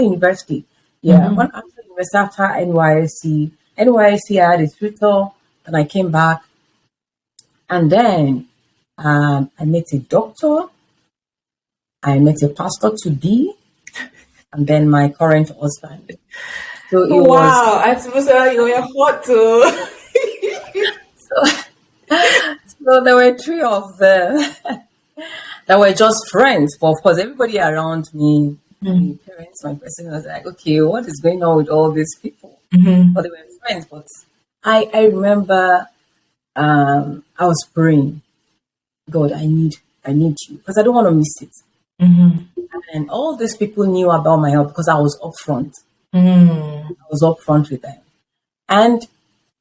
university? Yeah,
Mm-hmm.
when after university, after NYSC, I had a tutor, and I came back, and then I met a doctor, I met a pastor to be, and then my current husband. So it was
Wow. Aunty Busola, you were hot too.
so, so there were three of them that were just friends. But of course, everybody around me, my parents, my person was like, okay, what is going on with all these people?
Mm-hmm.
But they were friends. But I remember I was praying, God, I need you because I don't want to miss it.
Mm-hmm.
And all these people knew about my health because I was upfront.
Mm-hmm.
I was upfront with them. And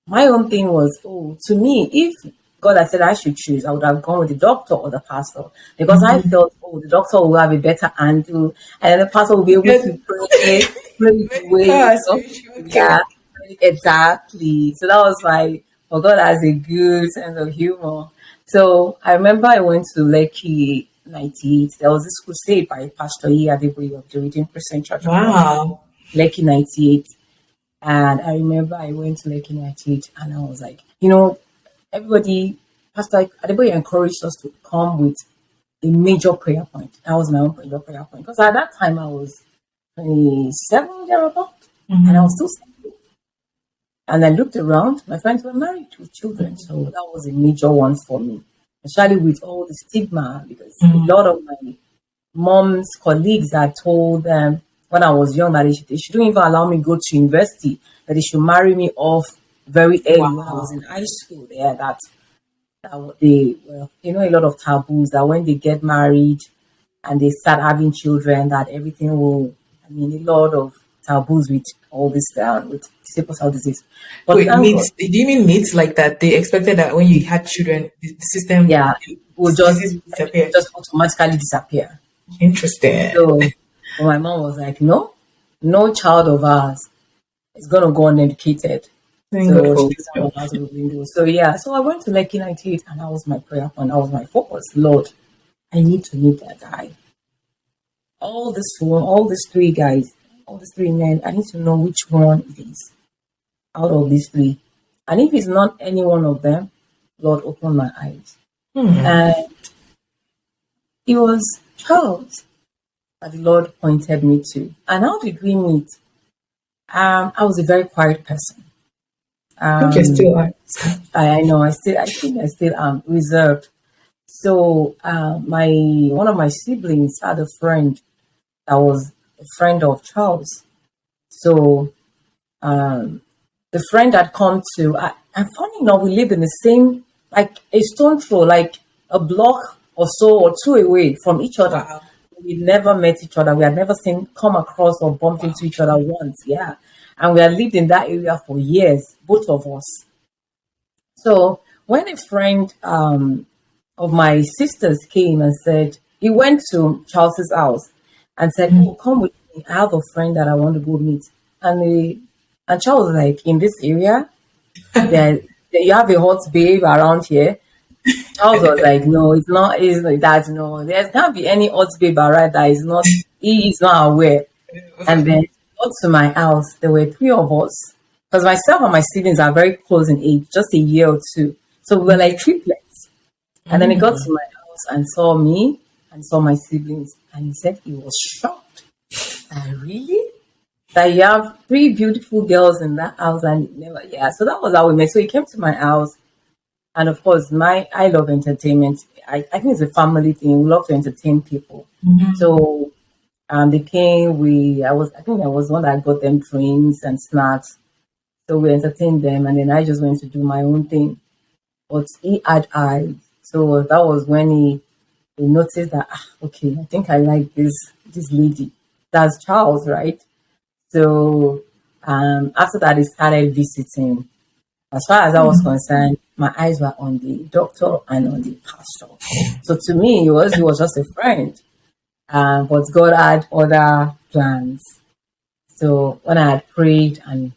my own thing was, oh, to me, if God had said I should choose, I would have gone with the doctor or the pastor because I
Mm-hmm.
felt, oh, the doctor will have a better handle and the pastor will be able
Good.
to pray his way.
Medical spiritual
Yeah,
care.
exactly. So that was my, oh, God has a good sense of humor. So I remember I went to Lekki 98. There was this crusade by Pastor E. Adeboye of the Redeemed Christian Church of God,
Wow.
Lekki 98. And I remember I went to Lekki 98 and I was like, everybody, Pastor Adeboye encouraged us to come with a major prayer point. That was my own major prayer point. Because at that time I was 27 thereabout, and I was
Mm-hmm.
still single. And I looked around, my friends were married with children. So that was a major one for me. Especially with all the stigma, because a
Mm-hmm.
lot of my mom's colleagues had told them when I was young that they shouldn't even allow me go to university, that they should marry me off very early when I was
Wow.
in high school. Yeah, they well, a lot of taboos that when they get married and they start having children, that everything will. I mean, a lot of taboos with all this with sickle cell disease. But
Wait,
thank God,
meats. Do you mean meats like that? They expected that when you had children, the system,
yeah,
the
will
disease
just
would
everything
disappear.
just automatically disappear.
Interesting.
So my mom was like, no, no child of ours is gonna go uneducated.
Thank God
So
for
she's not
wisdom.
allowed to open doors. So yeah, so I went to Lekki 98 and that was my prayer point. That was my focus. Lord, I need to meet that guy. All these three guys, all these three men, I need to know which one it is out of these three. And if it's not any one of them, Lord, open my eyes.
Hmm.
And It was Charles that the Lord pointed me to. And how did we meet? I was a very quiet person.
I think you still are.
I know I think I still am reserved. So my one of my siblings had a friend that was a friend of Charles. So the friend had come to, and funny enough, we lived in the same, like a stone throw, like a block or so or two away from each other.
Wow.
We never met each other. We had never come across or bumped into each other once. Yeah. And we had lived in that area for years, both of us. So when a friend of my sister's came and said, he went to Charles's house and said, "Oh, come with me. I have a friend that I want to go meet." And Charles was like, "In this area, there you have a hot babe around here." Charles was like, "No, it's not. It's like that. No, there can't be any hot babe around that is not. He is not aware." And then got to my house. There were three of us because myself and my siblings are very close in age, just a year or two. So we were like triplets. And then he got to my house and saw me and saw my siblings, and he said he was shocked. Really? That you have three beautiful girls in that house and never, yeah. So that was how we met. So he came to my house, and of course, I love entertainment. I think it's a family thing. We love to entertain people. So they came. I think I was one that got them drinks and snacks. So we entertained them, and then I just went to do my own thing. But he had eyes, so that was when he noticed that okay, I think I like this lady. That's Charles, right? So after that, he started visiting. As far as I was concerned, my eyes were on the doctor and on the pastor. So to me, he was just a friend. But God had other plans. So when I had prayed and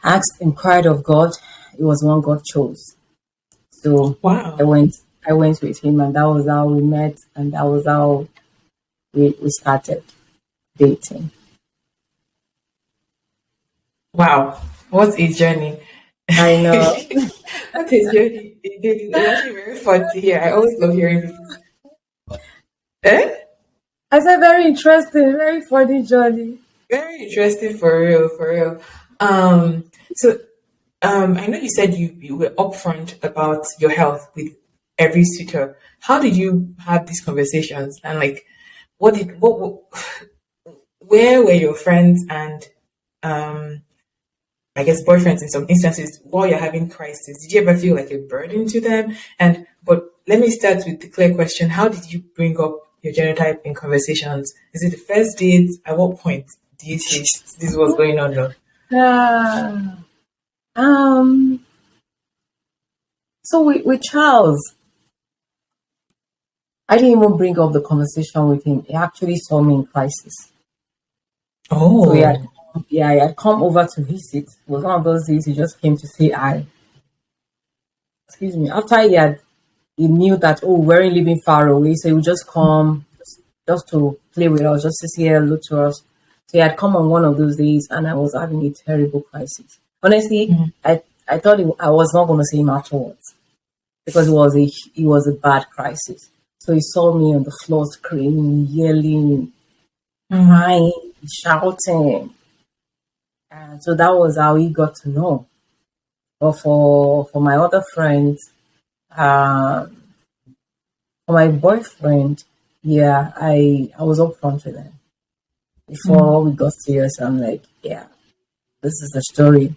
asked, inquired of God, it was one God chose. So
Wow.
I went with him, and that was how we met, and that was how we started dating.
Wow. What a journey.
I know.
What a journey. It's actually very fun to hear. I always love hearing people. Eh?
I said very interesting, very funny journey.
Very interesting for real, for real. So I know you said you were upfront about your health with every suitor. How did you have these conversations? And like, what where were your friends and um I guess boyfriends in some instances while you're having crisis? Did you ever feel like a burden to them? And but let me start with the clear question: how did you bring up your genotype in conversations? Is it the first date? At what point do you say this is what's going on now?
Uh, um. So with Charles, I didn't even bring up the conversation with him. He actually saw me in crisis. So
Oh,
he had come over to visit. It was one of those days he just came to say hi. Excuse me. After he knew that we're living far away, so he would just come just to play with us, just to say hello to us. So he had come on one of those days, and I was having a terrible crisis. Honestly, I thought I was not going to see him afterwards because it was a bad crisis. So he saw me on the floor screaming, yelling, crying, shouting. And so that was how he got to know. But for my other friends, um, for my boyfriend, yeah, I was upfront with them. Before we got serious, I'm like, yeah, this is the story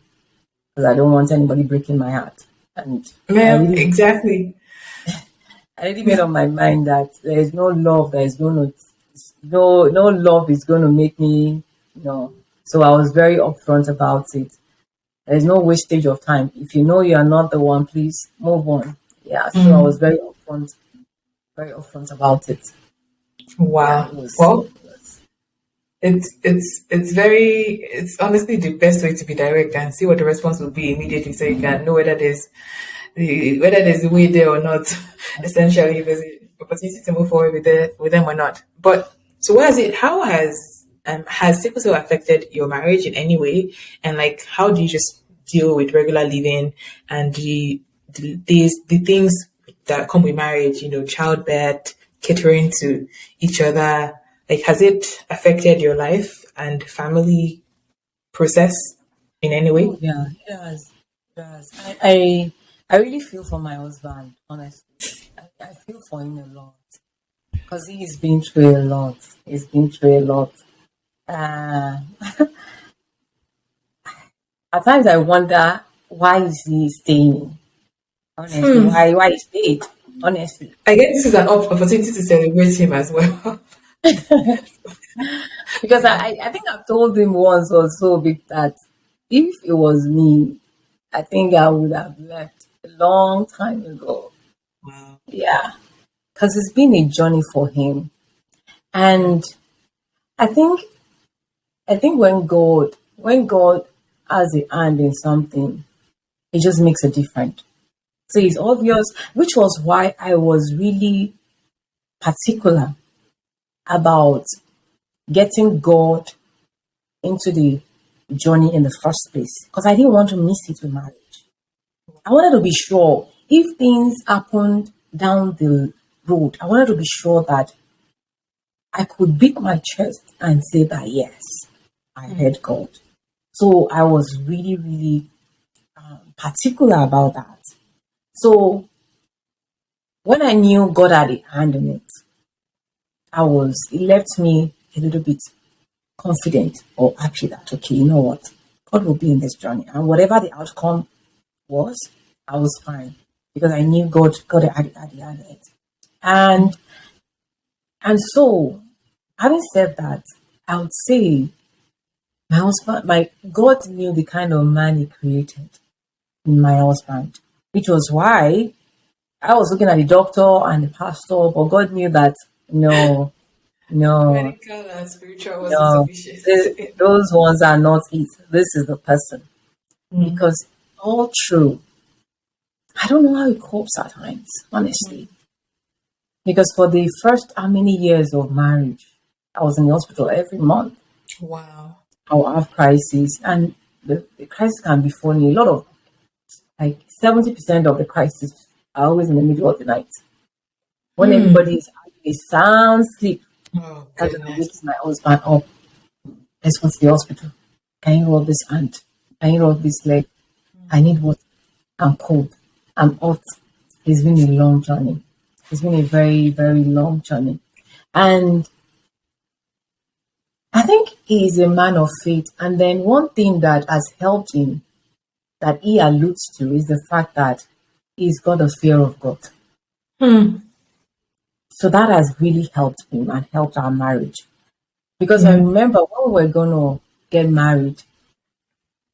because I don't want anybody breaking my heart. And
ma'am, exactly.
I really made up my mind that there is no love that is going to no love is going to make me So I was very upfront about it. There's no wastage of time. If you know you are not the one, please move on. Yeah, so I was very upfront about it. Yeah,
Wow.
it was.
Well, it's honestly the best way to be direct and see what the response will be immediately, so you can know whether there's a way there or not. Essentially, if there's an opportunity to move forward with them or not. But so, what is it? How has sickle cell affected your marriage in any way? And like, how do you just deal with regular living and the things that come with marriage, childbirth, catering to each other. Like, has it affected your life and family process in any
Oh
way?
yeah, it does. It does. I really feel for my husband, honestly. I feel for him a lot because he's been through a lot. He's been through a lot. Uh, at times I wonder why is he staying? Honestly, why he stayed? Honestly,
I guess this is an opportunity to celebrate him as well.
because
Yeah.
I think I've told him once or so that if it was me, I think I would have left a long time ago.
Wow.
Yeah, because it's been a journey for him, and I think when God has a hand in something, it just makes a difference. So it's obvious, which was why I was really particular about getting God into the journey in the first place because I didn't want to miss it with marriage. I wanted to be sure if things happened down the road, I wanted to be sure that I could beat my chest and say that yes, I heard God. So I was really, really particular about that. So when I knew God had a hand in it, it left me a little bit confident or happy that, okay, you know what? God will be in this journey. And whatever the outcome was, I was fine because I knew God had the hand in it. And, and so, having said that, I would say my husband, my God knew the kind of man he created in my husband, which was why I was looking at the doctor and the pastor, but God knew that no, no,
Medical and spiritual wasn't
no,
sufficient.
those ones are not it. This is the person.
Mm,
Because all true, I don't know how he copes at times, honestly. Because for the first how many years of marriage, I was in the hospital every month.
wow.
I will have crises, and the crisis can be funny. A lot of like 70% of the crises are always in the middle of the night when
Hmm.
everybody is having a sound sleep.
Oh,
That's when I wake
goodness.
my husband up. Let's go to the hospital. Can you rub this hand? Can you rub this leg? I need water. I'm cold. I'm hot. It's been a long journey. It's been a very, very long journey. And I think he is a man of faith. And then one thing that has helped him that he alludes to is the fact that he's got a fear of God.
Hmm.
So that has really helped him and helped our marriage. Because I
Yeah.
remember when we were going to get married,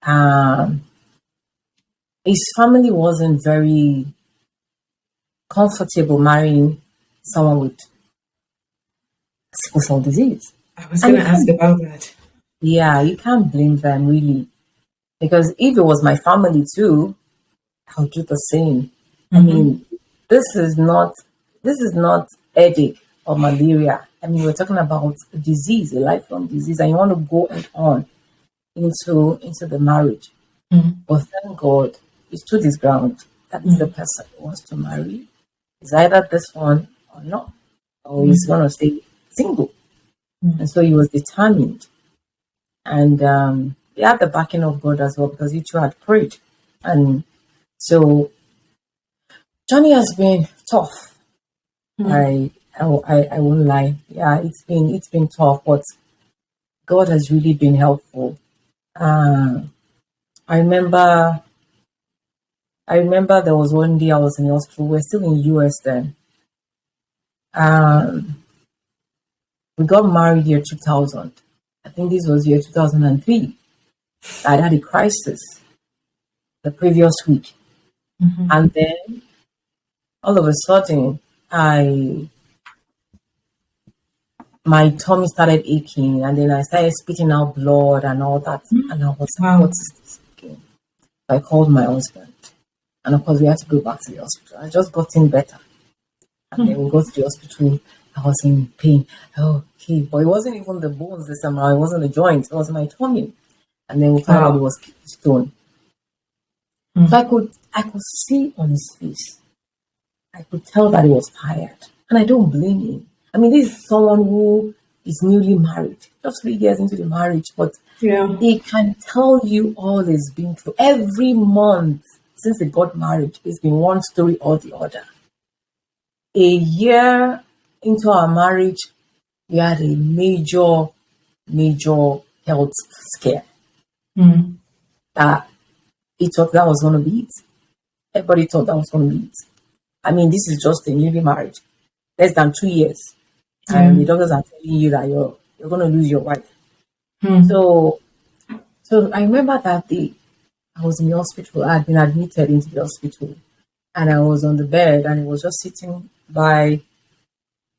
um, his family wasn't very comfortable marrying someone with sickle cell disease.
I was
And
gonna ask about that.
you can't blame them really. Because if it was my family too, I'll do the same. I
Mm-hmm.
mean, this is not headache or malaria. I mean, we're talking about a disease, a lifelong disease, and you want to go and on into the marriage.
Mm-hmm.
But thank God, he stood his ground. That is the person he wants to marry. It's either this one or not, or he's going to stay single. And so he was determined. And he had the backing of God as well because he too had prayed. And so Johnny has been tough. I won't lie. Yeah, it's been tough, but God has really been helpful. Uh, I remember I remember there was one day I was in the hospital. We're still in US then. Um, we got married year 2000. I think this was year 2003. I had a crisis the previous week, and then all of a sudden, I my tummy started aching, and then I started spitting out blood and all that. And I was like, "What
Wow.
is this again?" I called my husband, and of course, we had to go back to the hospital. I just got in better, and then we go to the hospital. I was in pain. Oh, okay, but it wasn't even the bones this time. It wasn't the joints. It was my tummy. And then we found out it
Wow.
was kidney stone. So I could see on his face. I could tell that he was tired. And I don't blame him. I mean, this is someone who is newly married, just 3 years into the marriage, but
Yeah.
he can tell you all he's been through. Every month since they got married, it's been one story or the other. A year into our marriage, we had a major health scare that he thought that was going to be it. Everybody thought that was going to be it. I mean, this is just a newly married, less than 2 years, and the doctors are telling you that you're going to lose your wife. So I remember that day I was in the hospital. I had been admitted into the hospital, and I was on the bed, and he was just sitting by.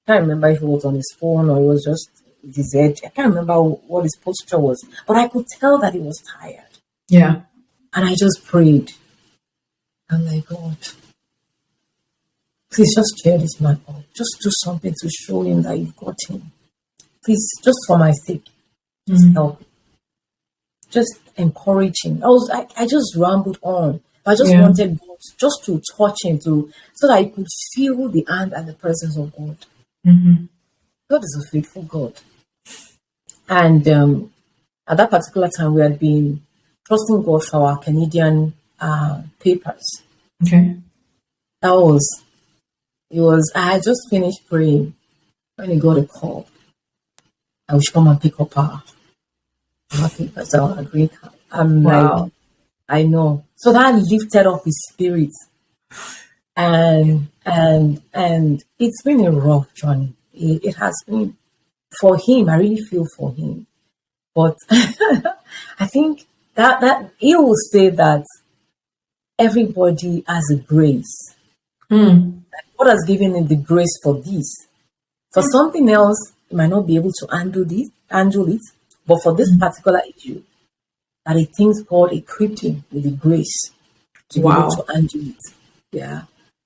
I can't remember if it was on his phone or it was just his head. I can't remember what his posture was, but I could tell that he was tired.
Yeah.
And I just prayed. I'm like, God, please just cheer this man up. Just do something to show him that you've got him. Please, just for my sake, just help him. Just encourage him. I just rambled on. I just wanted God just to touch him so that I could feel the hand and the presence of God. God is a faithful God. And at that particular time, we had been trusting God for our Canadian papers.
Okay.
I had just finished praying when he got a call. I should come and pick up our papers, our green card. I'm like, I know. So that lifted up his spirit. And it's been a rough journey. It has been for him. I really feel for him. But I think that he will say that everybody has a grace. God has given him the grace for this. For something else, he might not be able to handle it. But for this particular issue, that he thinks God equipped him with the grace to be able to handle it. Yeah.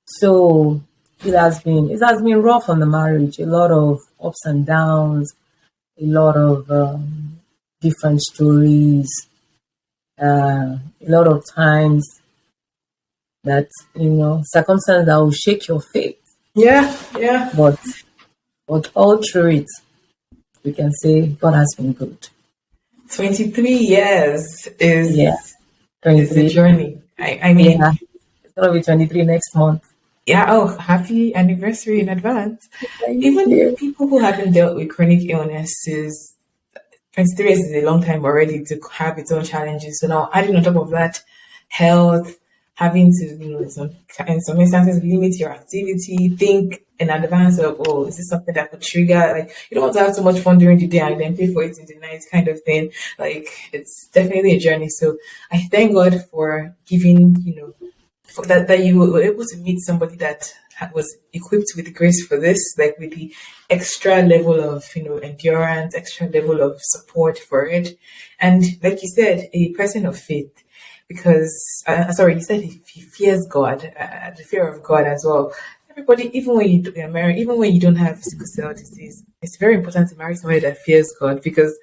So it has been rough on the marriage. A lot of ups and downs, a lot of different stories, a lot of times that circumstances that will shake your faith.
Yeah.
But all through it, we can say God has been good.
23 years is
a
journey. I mean,
it's gonna be 23 next month.
Yeah. Oh, happy anniversary in advance. Even people who haven't dealt with chronic illnesses, 23 years is a long time already to have its own challenges. So now adding on top of that, health, having to, in some instances, limit your activity, think in advance of, is this something that could trigger? Like, you don't want to have so much fun during the day and then pay for it in the night kind of thing. Like, it's definitely a journey. So I thank God for giving, that you were able to meet somebody that was equipped with the grace for this, like with the extra level of, endurance, extra level of support for it. And like you said, a person of faith. Because, you said he fears God, the fear of God as well. Everybody, even when you're married, even when you don't have sickle cell disease, it's very important to marry somebody that fears God, because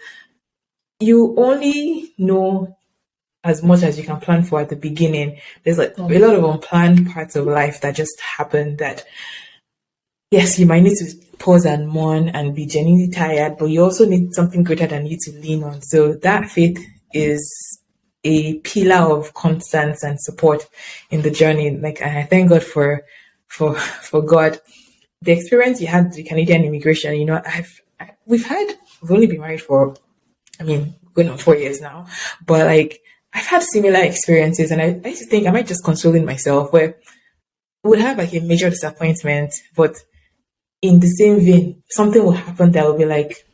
you only know as much as you can plan for at the beginning. There's like a lot of unplanned parts of life that just happen that, yes, you might need to pause and mourn and be genuinely tired, but you also need something greater than you to lean on. So that faith is a pillar of constance and support in the journey. Like, and I thank God for God. The experience you had with the Canadian immigration, we've only been married for, going on 4 years now, but like, I've had similar experiences, and I used to think I might just consoling myself, where we'll have like a major disappointment, but in the same vein, something will happen that will be like,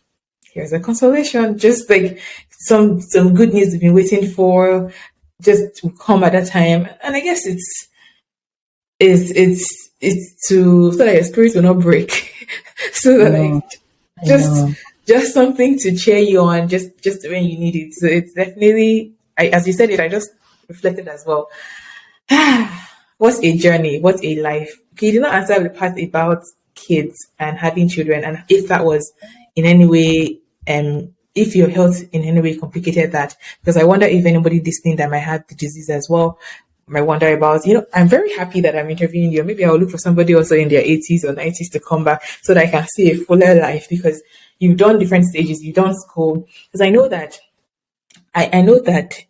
here's a consolation, just like some good news we've been waiting for, just to come at that time. And I guess it's to so that your spirit will not break, so that just something to cheer you on, just when you need it. So it's definitely, as you said it, I just reflected as well. What a journey, what a life. Okay, you did not answer the part about kids and having children, and if that was in any way, if your health in any way complicated that, because I wonder if anybody listening that might have the disease as well, my wonder about, I'm very happy that I'm interviewing you. Maybe I'll look for somebody also in their 80s or 90s to come back so that I can see a fuller life, because you've done different stages, you've done school. Because I know that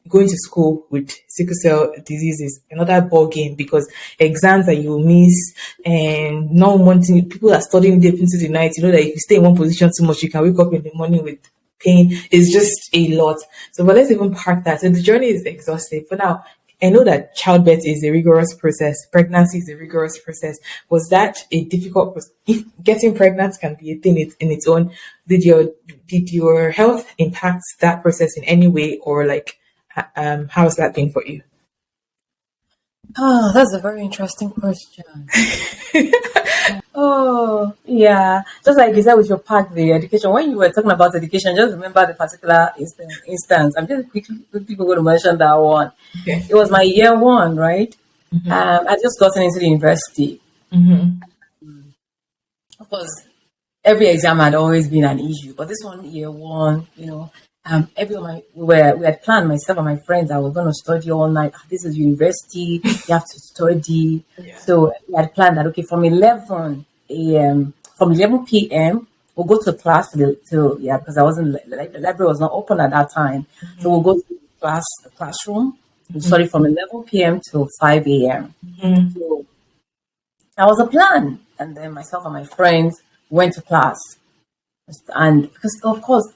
going to school with sickle cell disease is another ball game, because exams that you miss and not wanting, people are studying deep into the night. You know that if you stay in one position too much, you can wake up in the morning with pain. It's just a lot. So, but let's even park that. So the journey is exhausting. For now, I know that childbirth is a rigorous process. Pregnancy is a rigorous process. Was that a difficult process? If getting pregnant can be a thing in its own, did your health impact that process in any way, or like, how's that been for you?
Oh, that's a very interesting question. Oh, yeah. Just like you said with your part, the education, when you were talking about education, just remember the particular instance. I'm just quickly going to mention that one.
Okay.
It was my year one, right? I just gotten into the university. Of course, every exam had always been an issue, but this one, year one, everyone, we had planned, myself and my friends, I was going to study all night. This is university, you have to study.
Yeah.
So we had planned that, okay, from 11 a.m., from 11 p.m., we'll go to class because I wasn't, like, the library was not open at that time. So we'll go to the classroom, we'll study from 11 p.m. till 5 a.m. So that was a plan. And then myself and my friends went to class. And because, of course,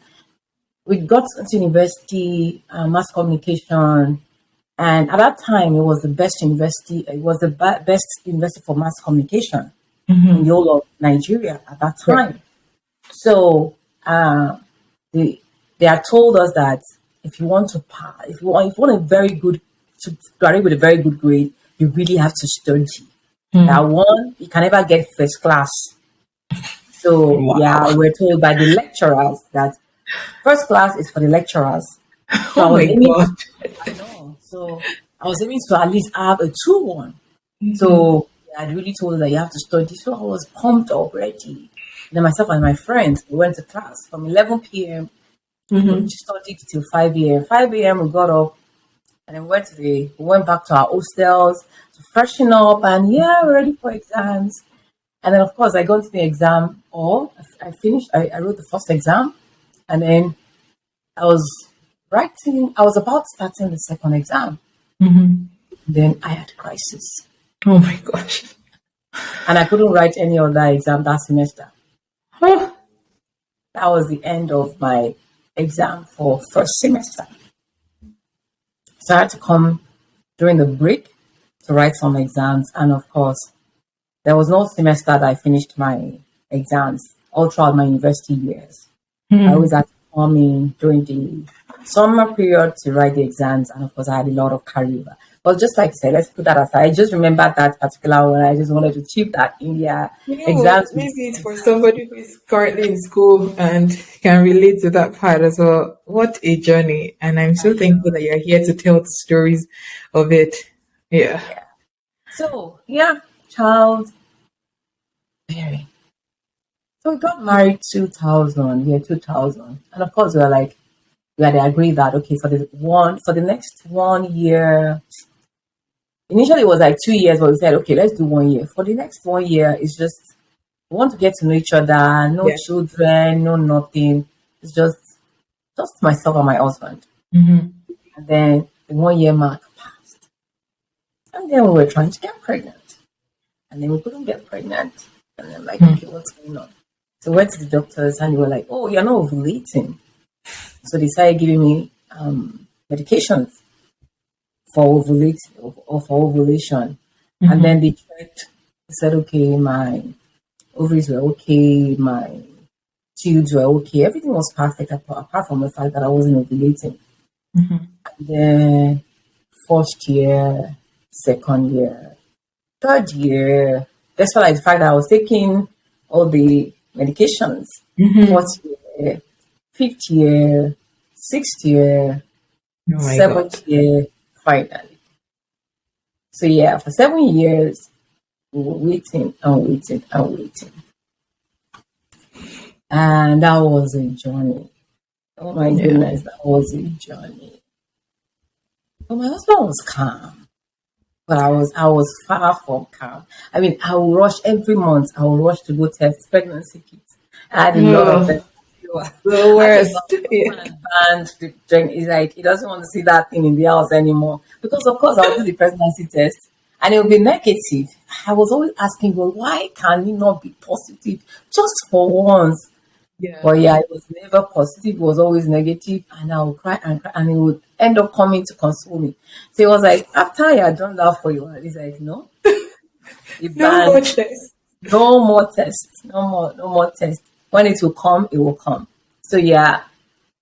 we got into university, mass communication, and at that time it was the best university. It was the best university for mass communication in the whole of Nigeria at that time. Right. So they had told us that if you want to pass, if you want a very good, to graduate with a very good grade, you really have to study. That one, you can never get first class. So yeah, we're told by the lecturers that first class is for the lecturers. So
Oh my God.
I know. So I was aiming to at least have a 2-1. So I really told us that you have to study. So I was pumped already. Then myself and my friends, we went to class from 11 p.m. We studied till 5 a.m. 5 a.m. we got up and then we went back to our hostels to freshen up, and we're ready for exams. And then of course I got to the exam, or I finished, I wrote the first exam, and then I was about starting the second exam. Then I had a crisis.
Oh my gosh.
And I couldn't write any other exam that semester. That was the end of my exam for first semester. So I had to come during the break to write some exams. And of course, there was no semester that I finished my exams all throughout my university years. I always had to come in during the summer period to write the exams. And of course, I had a lot of carryover. But just like I said, let's put that aside. I just remember that particular one. I just wanted to chip that in their exams.
Maybe it's for somebody who is currently in school and can relate to that part as well. What a journey. And I'm so thankful that you're here to tell the stories of it. Yeah.
So, child bearing. So we got married 2000. And of course, we had agreed that, okay, for the next 1 year, initially it was like 2 years, but we said, okay, let's do 1 year. For the next 1 year, it's just, we want to get to know each other, no children, no nothing. It's just myself and my husband. And then the 1 year mark passed. And then we were trying to get pregnant. And then we couldn't get pregnant. And I'm like, okay, what's going on? So we went to the doctors and they were like, oh, you're not ovulating. So they started giving me medications for ovulation. And then they checked, they said, okay, my ovaries were okay, my tubes were okay, everything was perfect apart from the fact that I wasn't ovulating. And then first year, second year, third year, despite the fact that I was taking all the medications, fourth year, fifth year, sixth year, seventh year, finally. So for 7 years, we were waiting and waiting and waiting. And that was a journey. Oh my goodness, that was a journey. But my husband was calm. But I was far from calm. I mean, I will rush every month. I will rush to go test pregnancy kits. I had a lot of them.
Oh, the
I told my
worst. Yeah.
husband banned the drink. He's like, he doesn't want to see that thing in the house anymore. Because of course I'll do the pregnancy test and it will be negative. I was always asking, well, why can you not be positive just for once?
Yeah.
But yeah, it was never positive. It was always negative, and I would cry, and he would end up coming to console me. So it was like, after I had done that for you, and he's like, no, he
No more
banned,
chest.
no more tests, no more tests. When it will come, it will come. So yeah,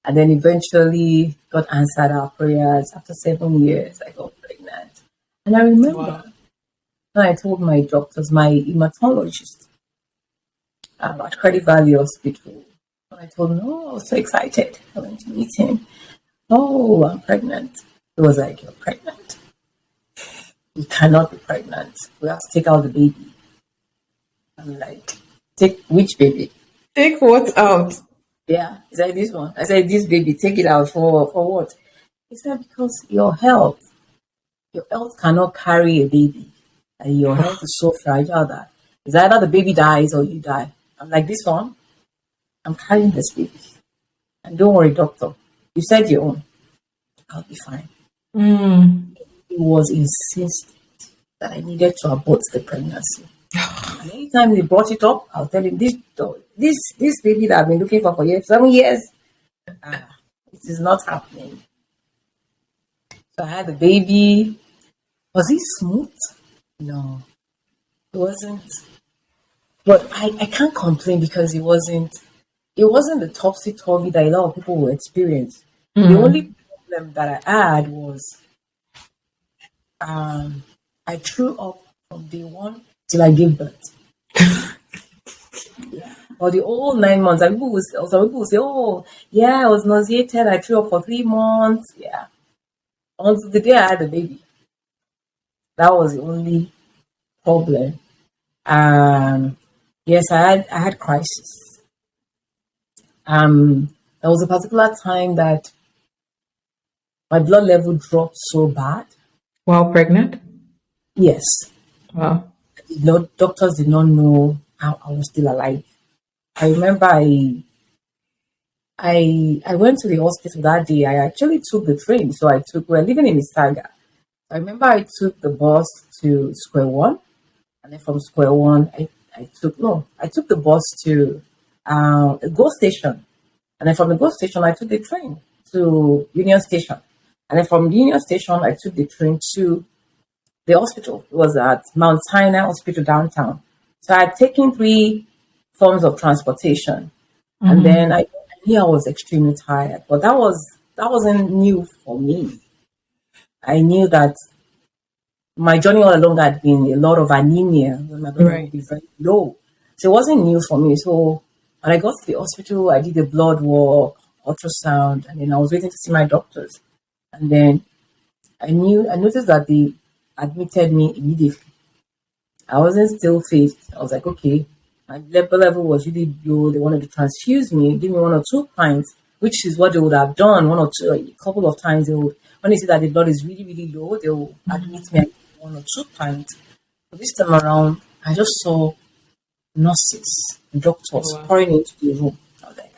and then eventually God answered our prayers. After 7 years, I got pregnant, and I remember
Wow.
when I told my doctors, my hematologist, at Credit Valley Hospital. When I told him, oh, I was so excited. I went to meet him. Oh, I'm pregnant. He was like, you're pregnant. You cannot be pregnant. We have to take out the baby. I'm like, take which baby?
Take what out?
Yeah. He said, this one. I said, this baby, take it out for what? He said, because your health cannot carry a baby. And your health is so fragile that it's either the baby dies or you die. I'm like, this one, I'm carrying this baby. And don't worry, doctor. You said your own. I'll be fine.
Mm.
He was insistent that I needed to abort the pregnancy. And anytime they brought it up, I'll tell him this baby that I've been looking for years, 7 years, it is not happening. So I had the baby. Was he smooth? No, it wasn't. But I can't complain because it wasn't the topsy turvy that a lot of people will experience. The only problem that I had was I threw up from day one till I gave birth. Yeah. For the whole 9 months, and some people will say, oh, yeah, I was nauseated. I threw up for 3 months. Yeah. Until the day I had the baby. That was the only problem. Um, yes, I had crisis. There was a particular time that my blood level dropped so bad.
While pregnant?
Yes.
Wow.
Doctors did not know how I was still alive. I remember I went to the hospital that day. I actually took the train. So we're living in Istaga. I remember I took the bus to Square One. And then from Square One, I took the bus to a GO station. And then from the GO station, I took the train to Union Station. And then from Union Station, I took the train to the hospital. It was at Mount Sinai Hospital downtown. So I had taken three forms of transportation. And then I knew I was extremely tired, but that wasn't new for me. I knew that my journey all along had been a lot of anemia when my blood level would
Right.
be very low. So it wasn't new for me. So when I got to the hospital, I did a blood work, ultrasound, and then I was waiting to see my doctors. And then I noticed that they admitted me immediately. I wasn't still faced. I was like, okay, my blood level was really low. They wanted to transfuse me, give me 1 or 2 pints, which is what they would have done 1 or 2, a couple of times. They would, when they see that the blood is really, really low, they will admit me and give me 1 or 2 pints. But this time around, I just saw nurses,
Oh,
doctors
wow.
pouring into the room. I was like,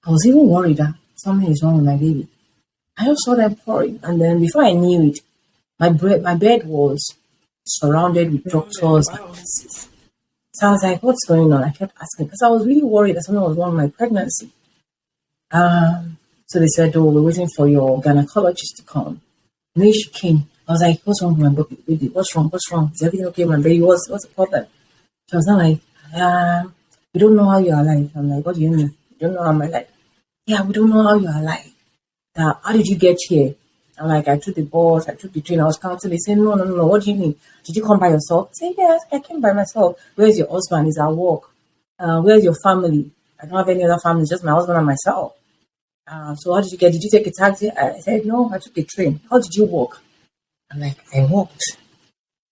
I was even worried that something is wrong with my baby. I just saw them pouring, and then before I knew it, my bed was surrounded with
Surrounded.
doctors and
Wow.
nurses. So I was like, what's going on? I kept asking because I was really worried that something was wrong with my pregnancy. So they said, oh, we're waiting for your gynecologist to come. And then she came. I was like, what's wrong with my baby? What's wrong? What's wrong? Is everything okay with my baby? What's the problem? She was not like, we don't know how you're alive. I'm like, what do you mean? You don't know how I'm alive? Yeah, we don't know how you're alive. How did you get here? I'm like, I took the bus, I took the train, I was counting. They said, no, no, no, no. What do you mean? Did you come by yourself? I said, yes, I came by myself. Where's your husband? He's at work. Where's your family? I don't have any other family, just my husband and myself. So how did you get? Did you take a taxi? I said, no, I took a train. How did you walk? I'm like, I walked.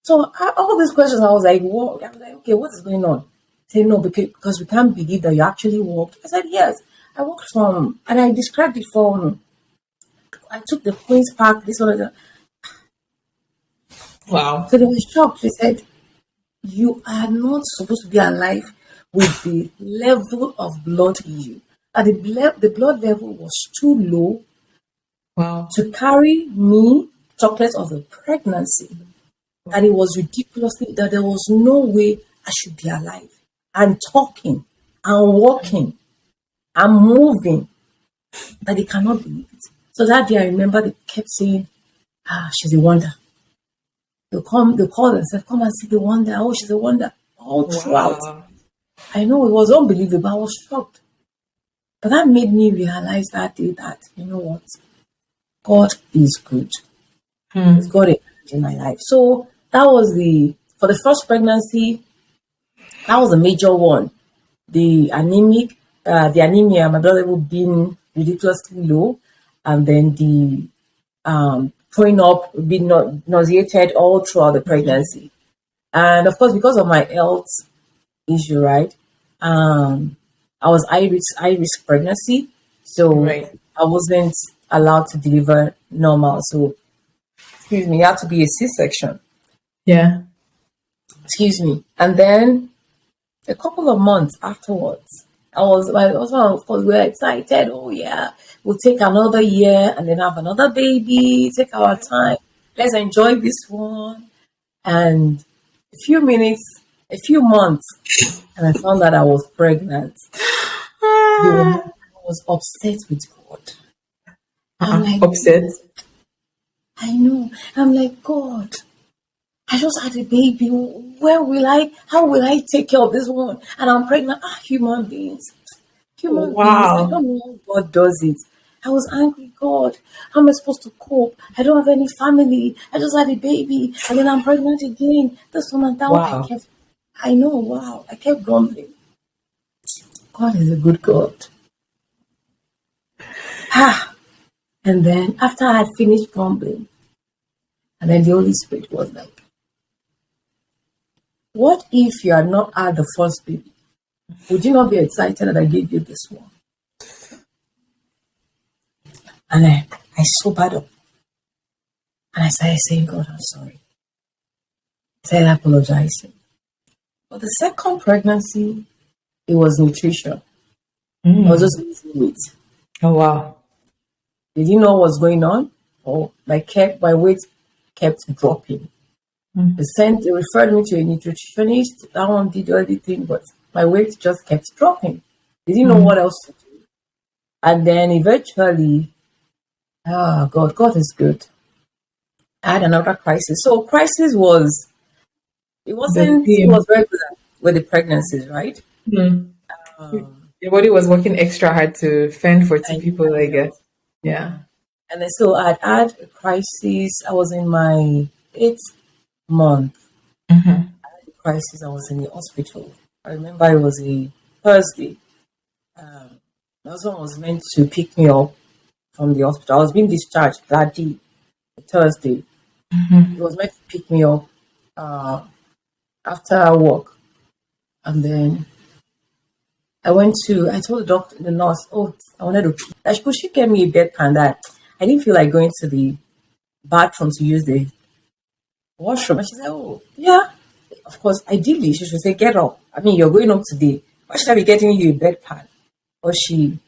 So all these questions, I was like, walk. I was like, okay, what is going on? Say no, because we can't believe that you actually walked. I said, yes, I walked from, and I described it from. I took the Queen's Park. This one,
Wow.
So they were shocked. They said, you are not supposed to be alive with the level of blood in you. And the blood level was too low
Wow.
to carry me chocolate of the pregnancy. And it was ridiculously that there was no way I should be alive. I'm talking, I'm walking, I'm moving, that they cannot believe it. So that day I remember they kept saying, she's a wonder. They'll call themselves, come and see the wonder. Oh, she's a wonder. All throughout.
Wow.
I know it was unbelievable. I was shocked. But that made me realize that day that, you know what? God is good. He's got it in my life. So that was for the first pregnancy, that was a major one. The anemia, my blood level being ridiculously low, and then the throwing up, being nauseated all throughout the pregnancy. And of course, because of my health issue, right? I was high risk pregnancy, so
Right.
I wasn't allowed to deliver normal. So, excuse me, it had to be a C-section.
Yeah.
Excuse me. And then a couple of months afterwards, my husband, of course, we were excited. Oh yeah, we'll take another year and then have another baby. Take our time. Let's enjoy this one. And a few months, and I found that I was pregnant. The woman was upset with God. I'm like,
Upset.
I know. I'm like, God, I just had a baby. How will I take care of this one? And I'm pregnant. Human beings. Human beings. I
Wow.
don't know how God does it. I was angry, God. How am I supposed to cope? I don't have any family. I just had a baby. And then I'm pregnant again. This one and that one.
Wow.
I know, wow. I kept grumbling. God is a good God. And then after I had finished grumbling, and then the Holy Spirit was like, what if you had not had the first baby? Would you not be excited that I gave you this one? And I sobered up. And I started saying, God, I'm sorry. I started apologizing. For the second pregnancy, it was nutrition. I was just losing weight.
Oh, wow.
Did you know what was going on? My weight kept dropping. They referred me to a nutritionist. That one did everything, but my weight just kept dropping. They didn't know what else to do. And then eventually, God is good. I had another crisis. So it
The
was
team.
regular with the pregnancies, right?
Mm.
Um,
Your body was working extra hard to fend for two people,
I
I
know.
guess. Yeah.
And then so I'd had a crisis. I was in my 8th month. Crisis. I was in the hospital. I remember it was a Thursday. My husband was meant to pick me up from the hospital. I was being discharged that day, Thursday. He was meant to pick me up after work. And then I told the nurse, I wanted to pee. Could she get me a bedpan that I didn't feel like going to the bathroom to use the washroom? And she said, oh, yeah. Of course, ideally, she should say, get up. I mean, you're going home today. Why should I be getting you a bedpan? But she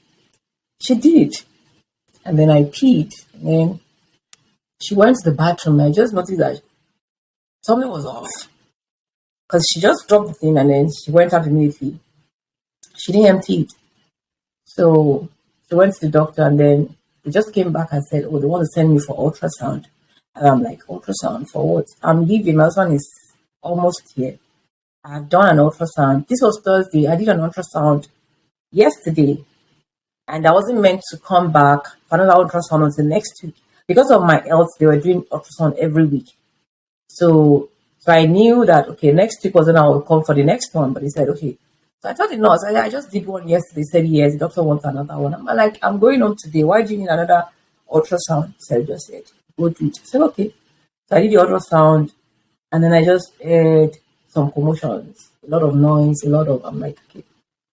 did. And then I peed. And then she went to the bathroom. And I just noticed that something was off. Because she just dropped the thing and then she went out immediately. She didn't empty it. So she went to the doctor and then they just came back and said, oh, they want to send me for ultrasound. And I'm like, ultrasound for what? I'm leaving. My husband is almost here. I've done an ultrasound. This was Thursday. I did an ultrasound yesterday. And I wasn't meant to come back for another ultrasound until next week. Because of my health, they were doing ultrasound every week. So I knew that, okay, next week was when I would come for the next one. But he said, okay. So I told the nurse, I just did one yesterday. He said, yes, the doctor wants another one. I'm like, I'm going home today. Why do you need another ultrasound? So I just said, go do it. I said, okay. So I did the ultrasound. And then I just heard some commotions, a lot of noise, I'm like, okay,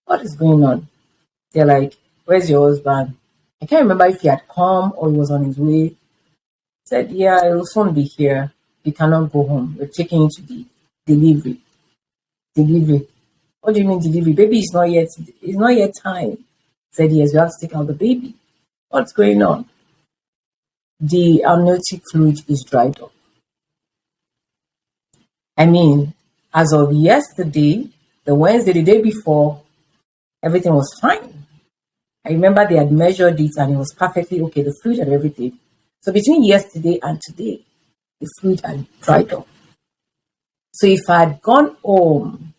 what is going on? They're like, where's your husband? I can't remember if he had come or he was on his way. He said, yeah, he'll soon be here. you cannot go home. We're taking you to the delivery. Delivery. What do you mean delivery? Baby is not yet. It's not yet time. Said yes. We have to take out the baby. What's going on? The amniotic fluid is dried up. I mean, as of yesterday, the Wednesday, the day before, everything was fine. I remember they had measured it and it was perfectly okay, the fluid and everything. So between yesterday and today, the fluid had dried up. So if I had gone home,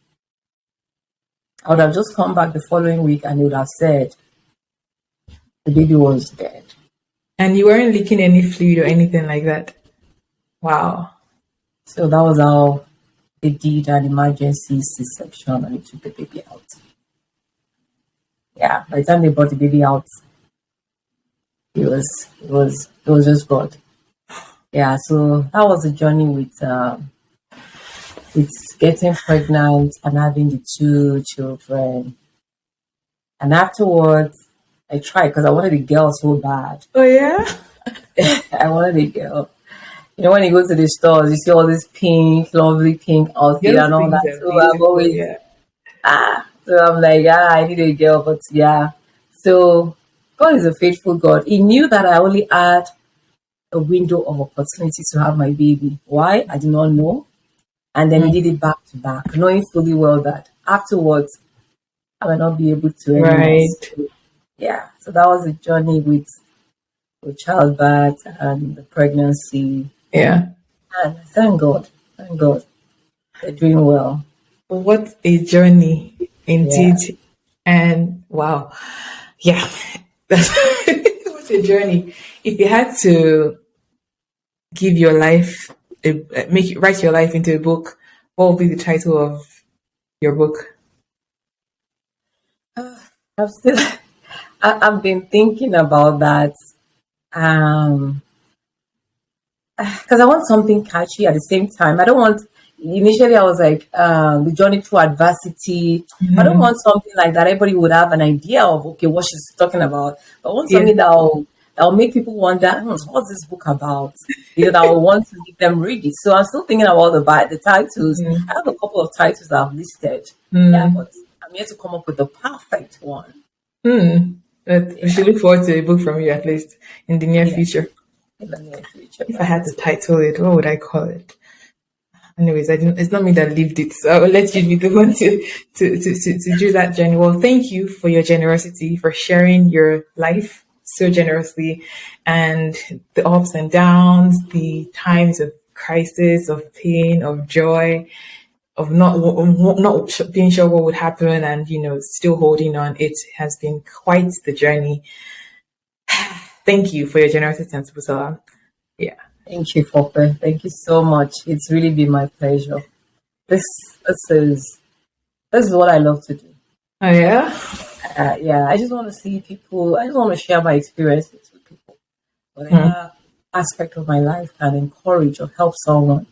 I would have just come back the following week and they would have said the baby was dead.
And you weren't leaking any fluid or anything like that? Wow.
So that was how they did an emergency C-section and they took the baby out. Yeah, by the time they brought the baby out, it was just God. Yeah, so that was the journey with getting pregnant and having the 2 children. And afterwards, I tried because I wanted a girl so bad.
Oh yeah?
I wanted a girl. You know, when you go to the stores, you see all this pink, lovely pink outfit and all that. So I've always, so I'm like, I need a girl, but yeah. So God is a faithful God. He knew that I only had a window of opportunity to have my baby. Why? I did not know. And then he did it back to back, knowing fully well that afterwards I will not be able to anymore.
Right.
So, yeah. So that was a journey with childbirth and the pregnancy.
Yeah.
And thank God. They're doing well.
What a journey indeed. Yeah. And wow. Yeah. What a journey. If you had to give your life, write your life into a book, what would be the title of your book?
I've been thinking about that. Because I want something catchy at the same time. I don't want, initially I was like, the journey through adversity. I don't want something like that. Everybody would have an idea of, okay, what she's talking about. But I want something that'll make people wonder, what's this book about? That I will want to make them read it. So I'm still thinking about the titles. I have a couple of titles that I've listed. Yeah, but I'm yet to come up with the perfect one.
But we should look forward to a book from you at least in the near future.
In the near future.
If I had to title it, what would I call it? Anyways, it's not me that lived it, so I will let you be the one to do that journey. Well, thank you for your generosity, for sharing your life so generously, and the ups and downs, the times of crisis, of pain, of joy, of not being sure what would happen, and still holding on. It has been quite the journey. Thank you for your generosity, Aunty Busola. Yeah.
Thank you, Fopsy. Thank you so much. It's really been my pleasure. This is what I love to do.
Oh yeah?
Yeah, I just want to see people. I just want to share my experiences with people. Whatever aspect of my life can encourage or help someone,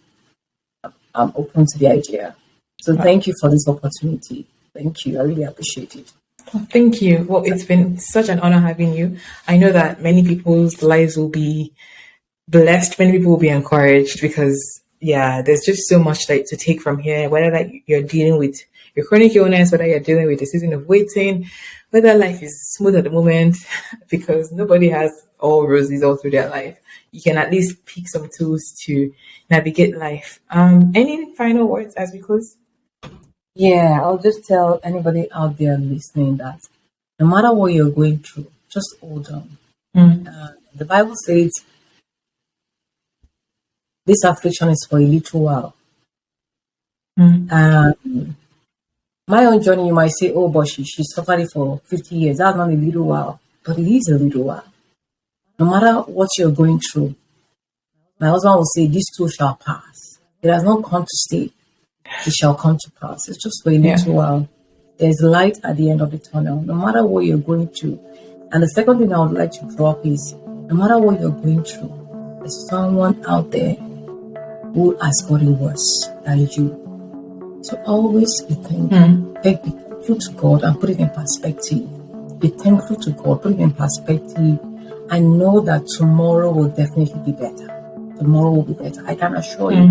I'm open to the idea. So thank you for this opportunity. Thank you. I really appreciate it.
Thank you. Well, it's been such an honor having you. I know that many people's lives will be blessed. Many people will be encouraged because, there's just so much to take from here, whether that you're dealing with your chronic illness, whether you're dealing with the season of waiting, whether life is smooth at the moment, because nobody has all roses all through their life. You can at least pick some tools to navigate life. Any final words as we close?
Yeah, I'll just tell anybody out there listening that no matter what you're going through, just hold on. The Bible says this affliction is for a little while. My own journey, you might say, oh, but she suffered it for 50 years. That's not a little while, but it is a little while. No matter what you're going through, my husband will say, this too shall pass. It has not come to stay. It shall come to pass. It's just for a little while. There's light at the end of the tunnel, no matter what you're going through. And the second thing I would like to drop is, no matter what you're going through, there's someone out there who has got it worse than you. So always be thankful. Be thankful to God and put it in perspective. Be thankful to God, put it in perspective, and know that tomorrow will definitely be better. tomorrow will be better. I can assure you.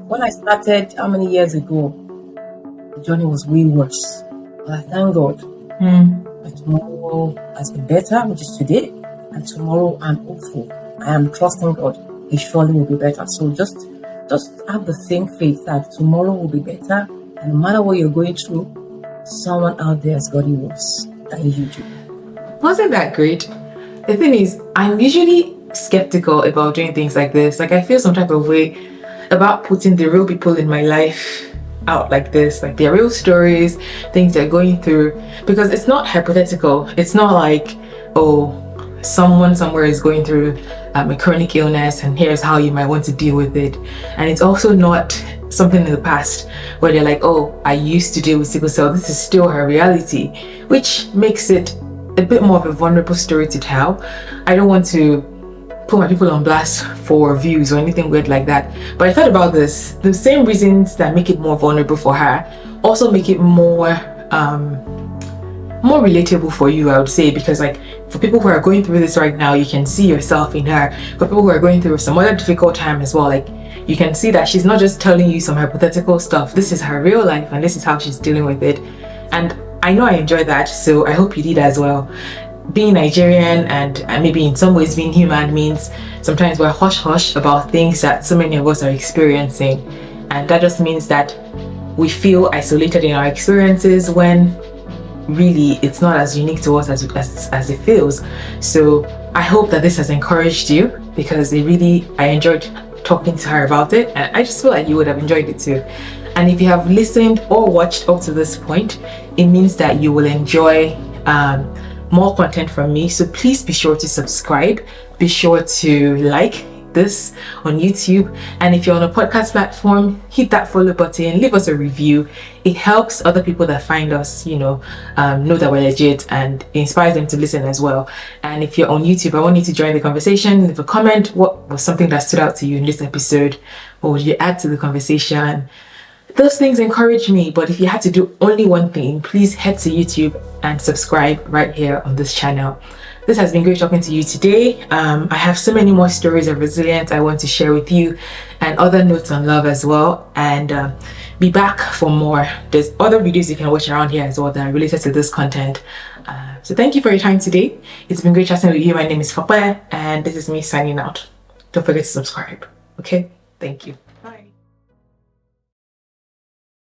When I started, how many years ago, the journey was way worse. But I thank God that tomorrow has been better, which is today. And tomorrow I'm hopeful. I am trusting God. It surely will be better. So just have the same faith that tomorrow will be better. And no matter what you're going through, someone out there has got it worse than you do.
Wasn't that great? The thing is, I'm usually skeptical about doing things like this. Like, I feel some type of way about putting the real people in my life out like this, like their real stories, things they're going through, because it's not hypothetical. It's not like, oh, someone somewhere is going through a chronic illness and here's how you might want to deal with it. And it's also not something in the past where they're like, oh, I used to deal with sickle cell, this is still her reality, which makes it a bit more of a vulnerable story to tell. I don't want to put my people on blast for views or anything weird like that, but I thought about this. The same reasons that make it more vulnerable for her also make it more relatable for you, I would say, because like for people who are going through this right now, you can see yourself in her. For people who are going through some other difficult time as well, like you can see that she's not just telling you some hypothetical stuff. This is her real life and this is how she's dealing with it. And I know I enjoy that, so I hope you did as well. Being Nigerian and maybe in some ways being human means sometimes we're hush-hush about things that so many of us are experiencing, and that just means that we feel isolated in our experiences when really it's not as unique to us as it feels. So I hope that this has encouraged you, because I enjoyed talking to her about it, and I just feel like you would have enjoyed it too. And if you have listened or watched up to this point, it means that you will enjoy more content from me. So please be sure to subscribe, be sure to like this on YouTube, and if you're on a podcast platform, hit that follow button, leave us a review. It helps other people that find us know that we're legit, and it inspires them to listen as well. And if you're on YouTube, I want you to join the conversation. Leave a comment. What was something that stood out to you in this episode? What would you add to the conversation? Those things encourage me, but if you had to do only one thing, please head to YouTube and subscribe right here on this channel. This has been great talking to you today. I have so many more stories of resilience I want to share with you, and other notes on love as well, and be back for more. There's other videos you can watch around here as well that are related to this content. So thank you for your time today. It's been great chatting with you. My name is Fopsy, and this is me signing out. Don't forget to subscribe. Okay, thank you.